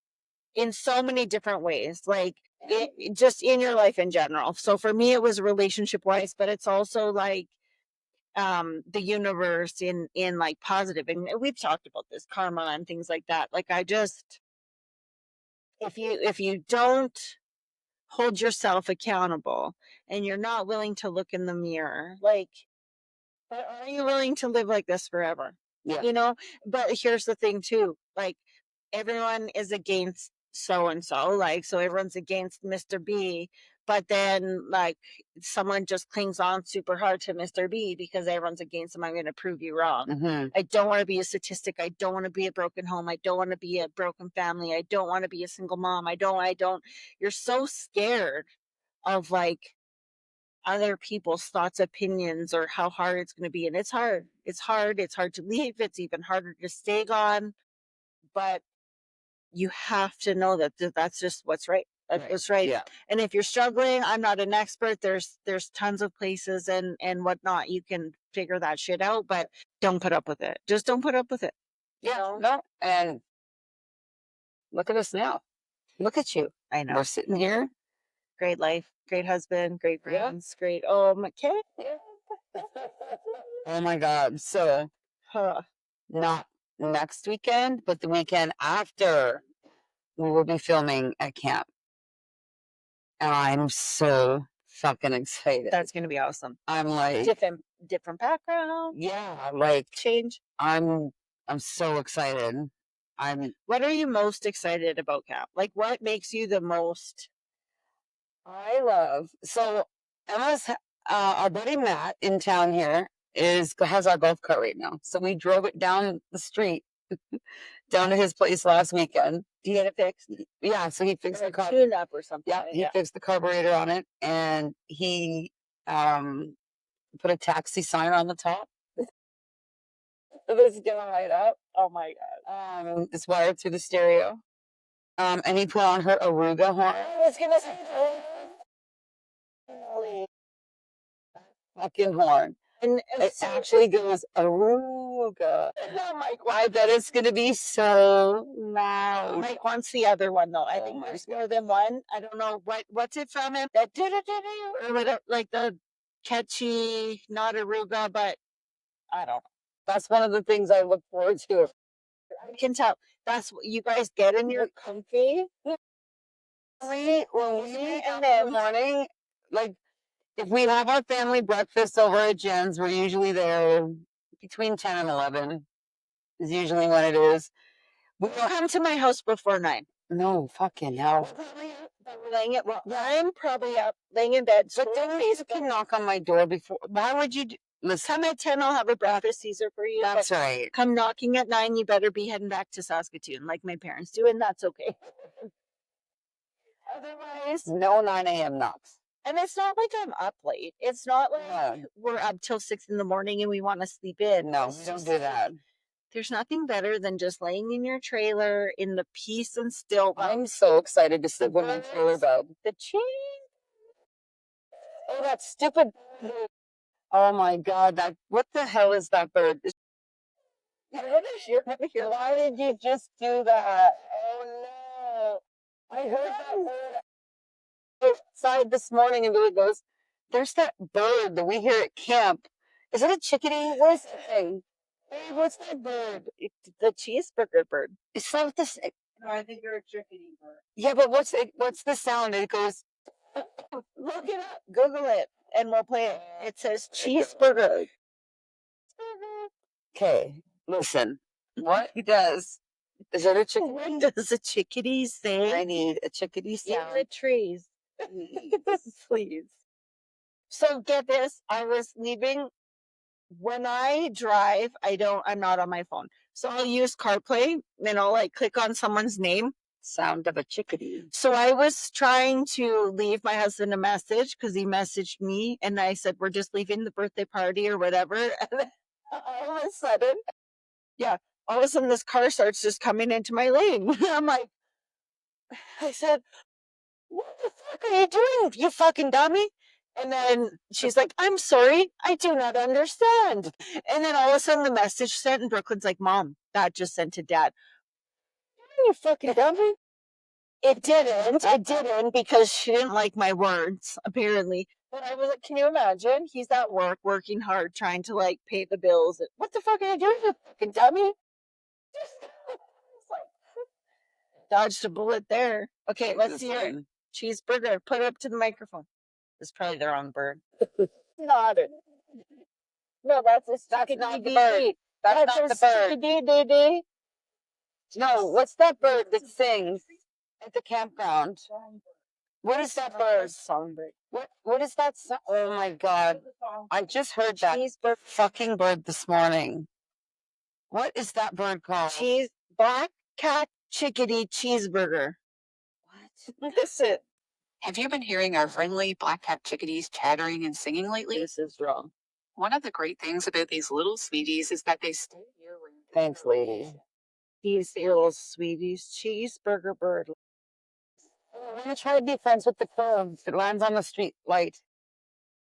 in so many different ways. Like just in your life in general. So for me, it was relationship wise, but it's also like the universe in like positive, and we've talked about this karma and things like that. Like I just, if you don't hold yourself accountable and you're not willing to look in the mirror, like, but are you willing to live like this forever? Yeah. You know, but here's the thing too, like everyone is against so and so, like, so everyone's against Mr. B, but then like someone just clings on super hard to Mr. B because everyone's against him. I'm going to prove you wrong. Mm-hmm. I don't want to be a statistic. I don't want to be a broken home. I don't want to be a broken family. I don't want to be a single mom. I don't. You're so scared of like other people's thoughts, opinions, or how hard it's going to be. And it's hard. It's hard. It's hard to leave. It's even harder to stay gone. But you have to know that that's just what's right. That's what's right. Yeah. And if you're struggling, I'm not an expert. There's tons of places and whatnot you can figure that shit out. But don't put up with it. Just don't put up with it. Yeah. No. And look at us now. Look at you. I know. We're sitting here. Great life, great husband, great friends, great. Oh my kid. Oh my God. So not next weekend, but the weekend after we will be filming at camp. And I'm so fucking excited. That's gonna be awesome. I'm like different background. Yeah, like Change. I'm so excited. What are you most excited about, Cap? Like what makes you the most? I love so Emma's our buddy Matt in town here has our golf cart right now. So we drove it down the street down to his place last weekend. Do you get it fixed? Yeah, so he fixed the car tune up or something. Yeah, he fixed the carburetor on it, and he put a taxi sign on the top. This is gonna light up. Oh my God. It's wired through the stereo. And he put on her Aruga horn. I was gonna say Fucking horn. And it actually goes Aruga. Oh my God. I bet it's gonna be so loud. Mike wants the other one though. I think there's more than one. I don't know what's it from him. That or whatever, like the catchy, not Aruga, but I don't know. That's one of the things I look forward to. I can tell. That's what you guys get in your comfy. When we in the morning, like if we have our family breakfast over at Jen's, we're usually there between 10 and 11 is usually when it is. We come to my house before 9. No, fucking hell. Laying it. Well, I'm probably up laying in bed. But then you can knock on my door before. Why would you listen? Come at 10, I'll have a breakfast Caesar for you. That's right. Come knocking at 9, you better be heading back to Saskatoon like my parents do, and that's okay. Otherwise, no 9 a.m. knocks. And it's not like I'm up late. It's not like we're up till 6 in the morning and we want to sleep in. No, we don't do that. There's nothing better than just laying in your trailer in the peace and still. I'm so excited to sleep in my trailer bed. The cheese. Oh, that stupid. Oh my God! What the hell is that bird? Why did you just do that? Oh no! I heard that bird outside this morning, and Billy goes, "There's that bird that we hear at camp. Is it a chickadee? What is that thing? Hey, what's that bird? It's the cheeseburger bird. It's not the same. No, I think you're a chickadee bird. Yeah, but what's the sound? It goes. Look it up. Google it, and we'll play it. It says cheeseburger. Okay, listen. What he does? Is it a chickadee? What does a chickadee say? I need a chickadee sound. Yeah, the trees. Please. So get this. I was leaving. When I drive, I'm not on my phone. So I'll use CarPlay and I'll like click on someone's name. Sound of a chickadee. So I was trying to leave my husband a message because he messaged me and I said, we're just leaving the birthday party or whatever. And then all of a sudden, this car starts just coming into my lane. I'm like, I said, what the fuck are you doing, you fucking dummy? And then she's like, I'm sorry, I do not understand. And then all of a sudden the message sent and Brooklyn's like, Mom, that just sent to Dad. You fucking dummy. It didn't because she didn't like my words, apparently. But I was like, can you imagine? He's at work, working hard, trying to like pay the bills. What the fuck are you doing, you fucking dummy? It's like, dodged a bullet there. Okay, let's see your cheeseburger. Put it up to the microphone. It's probably the wrong bird. Not it. No, that's not the bird. That's not the bird. No, what's that bird that sings at the campground? What is that bird? Songbird. What is that? Oh my god! I just heard that fucking bird this morning. What is that bird called? Black cat chickadee cheeseburger. What? Listen. Have you been hearing our friendly black cat chickadees chattering and singing lately? This is wrong. One of the great things about these little sweeties is that they stay year-round. Thanks, lady. These little sweeties, cheeseburger bird. I'm gonna try to be friends with the crow that lands on the street light.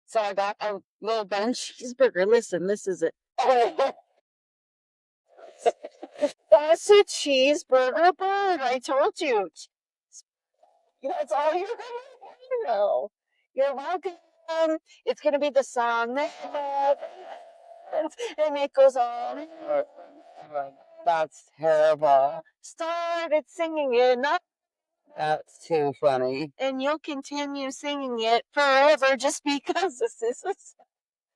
So I got a little bench. Cheeseburger, listen, this is it. That's a cheeseburger bird. I told you. That's all you're gonna know. You're welcome. It's gonna be the song that and it goes on. That's terrible. Started singing it, not. That's too funny. And you'll continue singing it forever just because this is.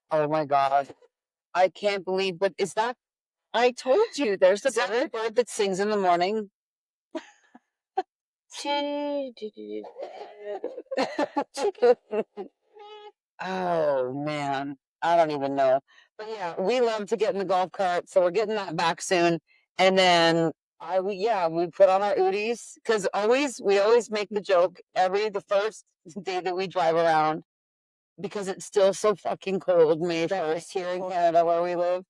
Oh my god. I can't believe, but is that. I told you, there's a bird that sings in the morning. Oh man, I don't even know. But yeah, we love to get in the golf cart, so we're getting that back soon. And then we put on our Udis because we always make the joke the first day that we drive around because it's still so fucking cold May 1st here in Canada where we live.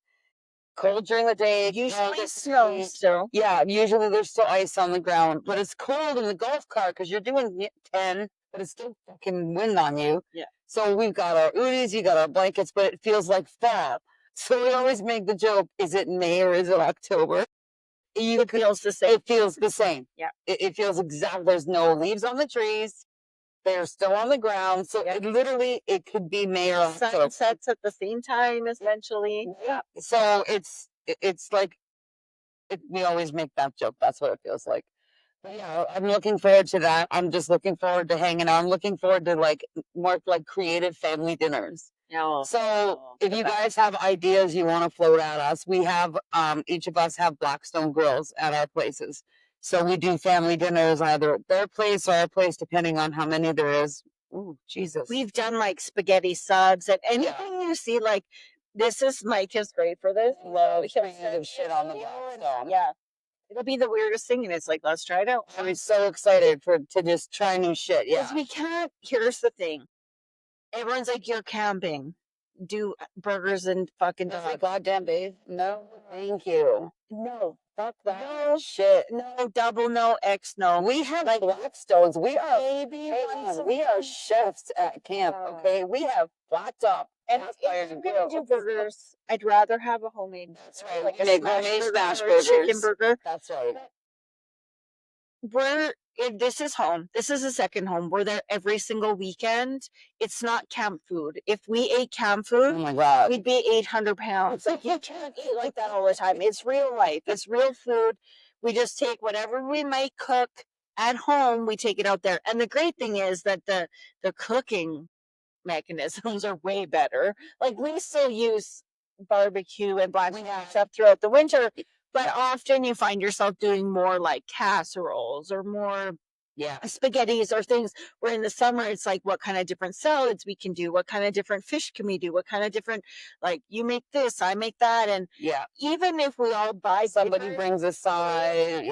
Cold during the day. Usually snow still. Yeah, usually there's still ice on the ground, but it's cold in the golf cart because you're doing 10, but it's still fucking wind on you. Yeah. So we've got our Udis, you got our blankets, but it feels like fall. So we always make the joke: is it May or is it October? It feels the same. It feels the same. Yeah. It feels exactly. There's no leaves on the trees. They're still on the ground. So it could be May or October. Sun sets at the same time, essentially. Yeah. So it's like we always make that joke. That's what it feels like. But yeah, I'm looking forward to that. I'm just looking forward to hanging out. I'm looking forward to like more like creative family dinners. No. So if you guys have ideas you want to float at us, we have each of us have Blackstone grills at our places. So we do family dinners either at their place or our place, depending on how many there is. Ooh, Jesus. We've done like spaghetti subs and anything you see. Like Mike is great for this. Love creative shit on the Blackstone. Yeah. It'll be the weirdest thing, and it's like, let's try it out. I'm so excited to just try new shit. Yeah. Because we can't. Here's the thing. Everyone's like, you're camping. Do burgers and fucking dogs. Goddamn, babe. No, thank you. No. Fuck that. No shit. No, double no, X no. We have like Blackstones. We are chefs at camp, okay? We have flat top. And if I'm gonna do burgers, I'd rather have a homemade. That's right. Like Make homemade smash burgers, burgers. chicken burger. That's right. If this is home. This is a second home. We're there every single weekend. It's not camp food. If we ate camp food, oh my God, we'd be 800 pounds. Like, you can't eat like that all the time. It's real life. It's real food. We just take whatever we might cook at home, we take it out there. And the great thing is that the cooking mechanisms are way better. Like, we still use barbecue and black stuff throughout the winter, but often you find yourself doing more like casseroles or more spaghettis or things where in the summer it's like, what kind of different salads we can do, what kind of different fish can we do, what kind of different, like, you make this, I make that. And even if we all buy, somebody brings a side,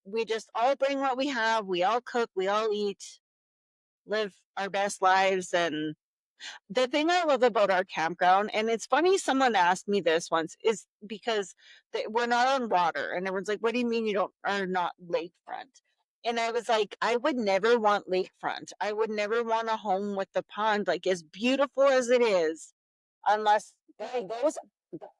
we just all bring what we have, we all cook, we all eat, live our best lives. And the thing I love about our campground, and it's funny, someone asked me this once, is because we're not on water, and everyone's like, what do you mean you are not lakefront? And I was like, I would never want lakefront. I would never want a home with the pond, like, as beautiful as it is, unless those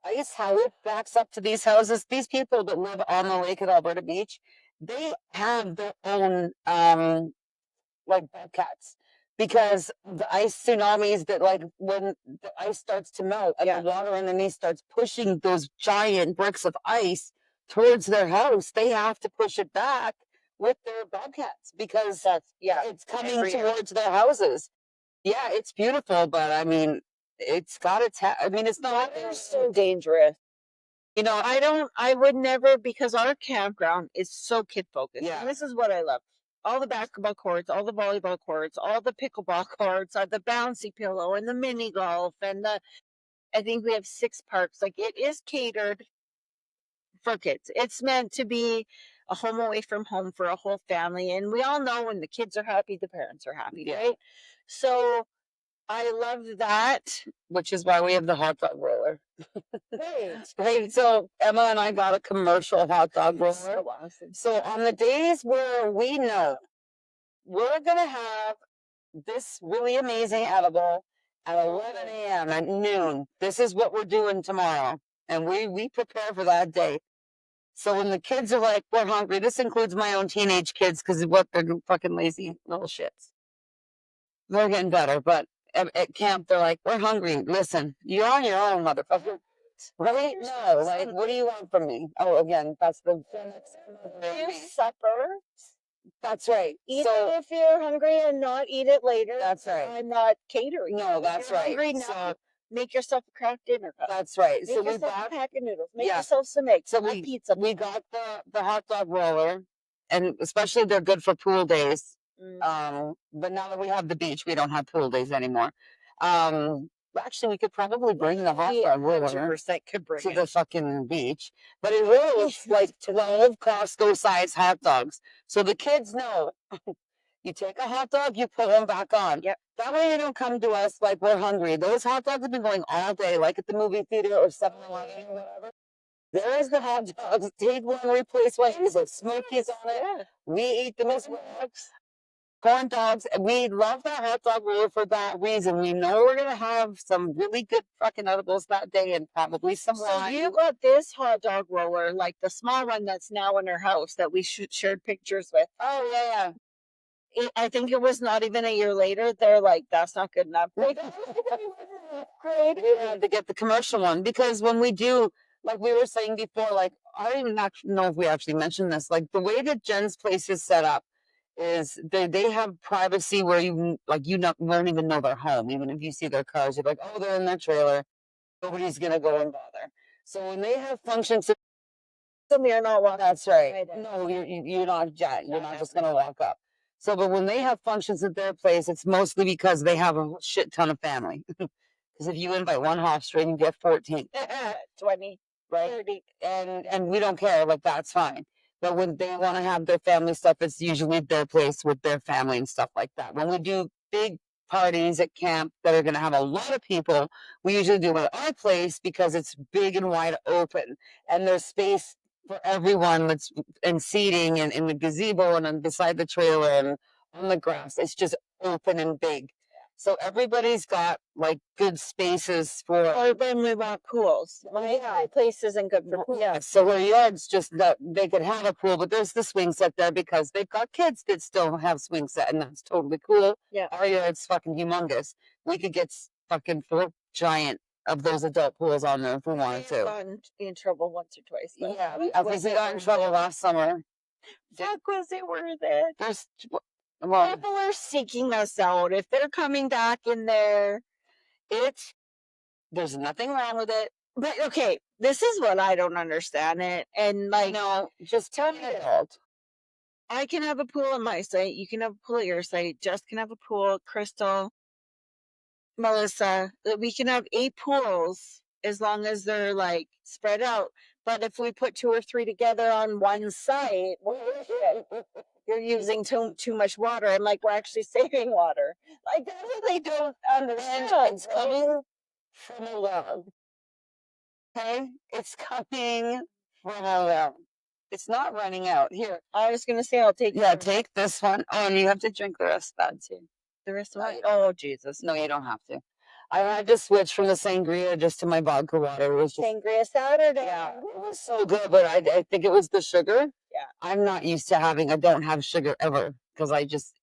ice, how it backs up to these houses. These people that live on the lake at Alberta Beach, they have their own like bobcats because the ice tsunamis that like when the ice starts to melt and the water underneath starts pushing those giant bricks of ice towards their house, they have to push it back with their bobcats because it's coming towards their houses. Yeah, it's beautiful, but I mean, it's got its. I mean, it's not. They're so dangerous. You know, I would never, because our campground is so kid focused. Yeah. And this is what I love. All the basketball courts, all the volleyball courts, all the pickleball courts, the bouncy pillow and the mini golf and I think we have 6 parks. Like it is catered for kids. It's meant to be a home away from home for a whole family. And we all know when the kids are happy, the parents are happy, right? So I love that. which is why we have the hot dog roller. Right. Right. So Emma and I got a commercial hot dog roller. So awesome. So on the days where we know we're gonna have this really amazing edible at 11 a.m. at noon. This is what we're doing tomorrow. And we prepare for that day. So when the kids are like, we're hungry, this includes my own teenage kids because what they're fucking lazy little shits. They're getting better, but at camp they're like, we're hungry. Listen, you're on your own, motherfucker. Really? No, like, what do you want from me? Oh, again, that's the Do supper. That's right. Eat it if you're hungry and not eat it later. That's right. I'm not catering. No, that's If you're right. hungry now, make yourself a craft dinner cup. That's right. Make So we yourself got a pack of noodles. Make yourself some eggs. So Some pizza. we got the hot dog roller, and especially they're good for pool days. But now that we have the beach, we don't have pool days anymore. Actually, we could probably bring the hot dog roller could bring to the fucking beach. But it really is like 12 Costco size hot dogs. So the kids know you take a hot dog, you put them back on. Yep. That way they don't come to us like we're hungry. Those hot dogs have been going all day, like at the movie theater or 7-Eleven or whatever. There is the hot dogs. Take one, replace one. With Smokies on it. Yeah. We eat them as corn dogs. And we love that hot dog roller for that reason. We know we're going to have some really good fucking edibles that day and probably some So wine. you got this hot dog roller, like the small one that's now in our house that we shared pictures with. Oh, yeah. I think it was not even a year later. They're like, that's not good enough. We had to get the commercial one because when we do, like we were saying before, like I don't even know if we actually mentioned this. Like the way that Jen's place is set up is they have privacy where you won't even know they're home. Even if you see their cars, you're like, oh, they're in their trailer. Nobody's gonna go and bother. So when they have functions, You're not walking. that's right. No, you're not Jen. You're not just gonna walk up. So, but when they have functions at their place, it's mostly because they have a shit ton of family. Because if you invite one hot string, you get 14. 20, right? 30. And we don't care, like that's fine. But when they want to have their family stuff, it's usually their place with their family and stuff like that. When we do big parties at camp that are going to have a lot of people, we usually do it at our place because it's big and wide open and there's space for everyone that's and seating and in the gazebo and on beside the trailer and on the grass. It's just open and big. So everybody's got like good spaces for. Or when we want pools. My place isn't good for pools. Yeah, so where yards just that they could have a pool, but there's the swing set there because they've got kids that still have swing set, and that's totally cool. Yeah, our yard's fucking humongous. We could get fucking 4 giant of those adult pools on there if we wanted to. Gotten in trouble once or twice. Yeah, we got in trouble last summer. Fuck, was it worth it? There's people are seeking us out. If they're coming back in there, there's nothing wrong with it. But okay, this is what I don't understand it. And like, no, just tell me it. I can have a pool on my site. You can have a pool at your site. Jess can have a pool. Crystal, Melissa, we can have 8 pools as long as they're like spread out. But if we put 2 or 3 together on one site, you're using too much water. And like, we're actually saving water. Like, that's what they don't understand. It's coming from a well. Okay? It's coming from a well. It's not running out. Here. I was going to say, I'll take take this one. Oh, and you have to drink the rest of that too. The rest of it? Oh, Jesus. No, you don't have to. I had to switch from the sangria just to my vodka water. It was just Sangria Saturday. Yeah, it was so good, but I think it was the sugar. Yeah. I'm not used to I don't have sugar ever because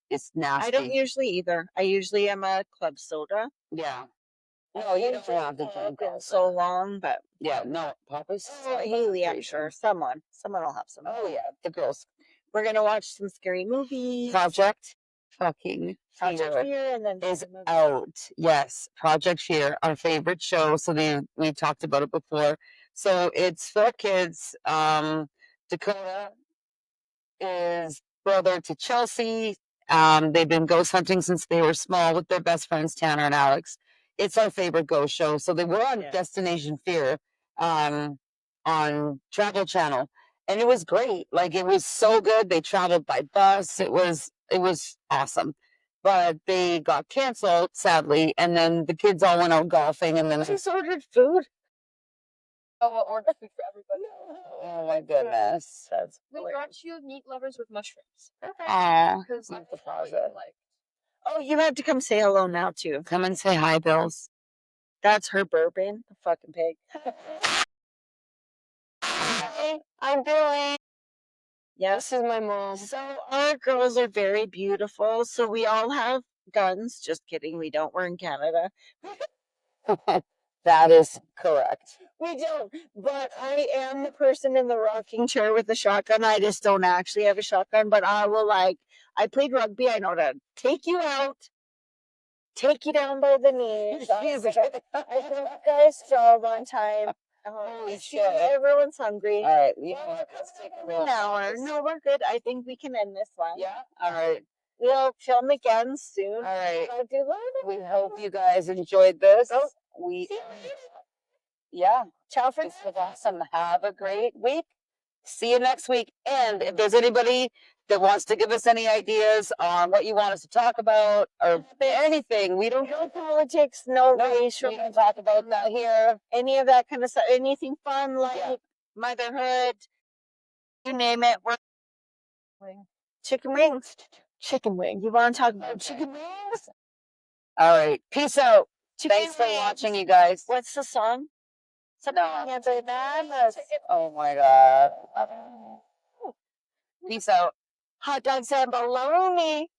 it's nasty. I don't usually either. I usually am a club soda. Yeah. No, you don't have to drink Been so long, but yeah, no, Papa's. oh, Haley, I'm sure someone will have some. Oh yeah, the girls. We're gonna watch some scary movies. Project fucking Project Fear Fear, and then is out. Yes, Project Fear, our favorite show. So we talked about it before. So it's for kids. Dakota is brother to Chelsea. They've been ghost hunting since they were small with their best friends Tanner and Alex. It's our favorite ghost show. So they were on Destination Fear on Travel Channel, and it was great. Like it was so good. They traveled by bus. It was awesome. But they got canceled sadly, and then the kids all went out golfing, and then just ordered food. Oh, we'll order food for everybody. oh my goodness, that's We brought you meat lovers with mushrooms. aw, Because not the I closet. like. Oh, you have to come say hello now too. Come and say hi, Bills. That's her bourbon, the fucking pig. Hi, I'm Billy. Yes. This is my mom. So our girls are very beautiful. So we all have guns. Just kidding. We don't. We're in Canada. That is correct. We don't. But I am the person in the rocking chair with the shotgun. I just don't actually have a shotgun. But I will I played rugby. I know to take you out, take you down by the knees. I hope you guys job on time. Holy See, shit. everyone's hungry. All right, you know what? Let's take a real An hour. pause. No, we're good. I think we can end this one. Yeah. All right. We'll film again soon. All right. I do love it. We hope you guys enjoyed this. Oh, We see you later. yeah. Ciao for This was awesome. Have a great week. See you next week. And if there's anybody that wants to give us any ideas on what you want us to talk about or anything, we don't no politics, no race. we don't talk about that here. Any of that kind of stuff. Anything fun like motherhood, you name it. We're chicken wings. Chicken wing. You want to talk about chicken wings? All right. Peace out. Chicken Thanks for wings. watching, you guys. What's the song? Something No. bananas. Oh my God. Peace out. Hot dogs and bologna.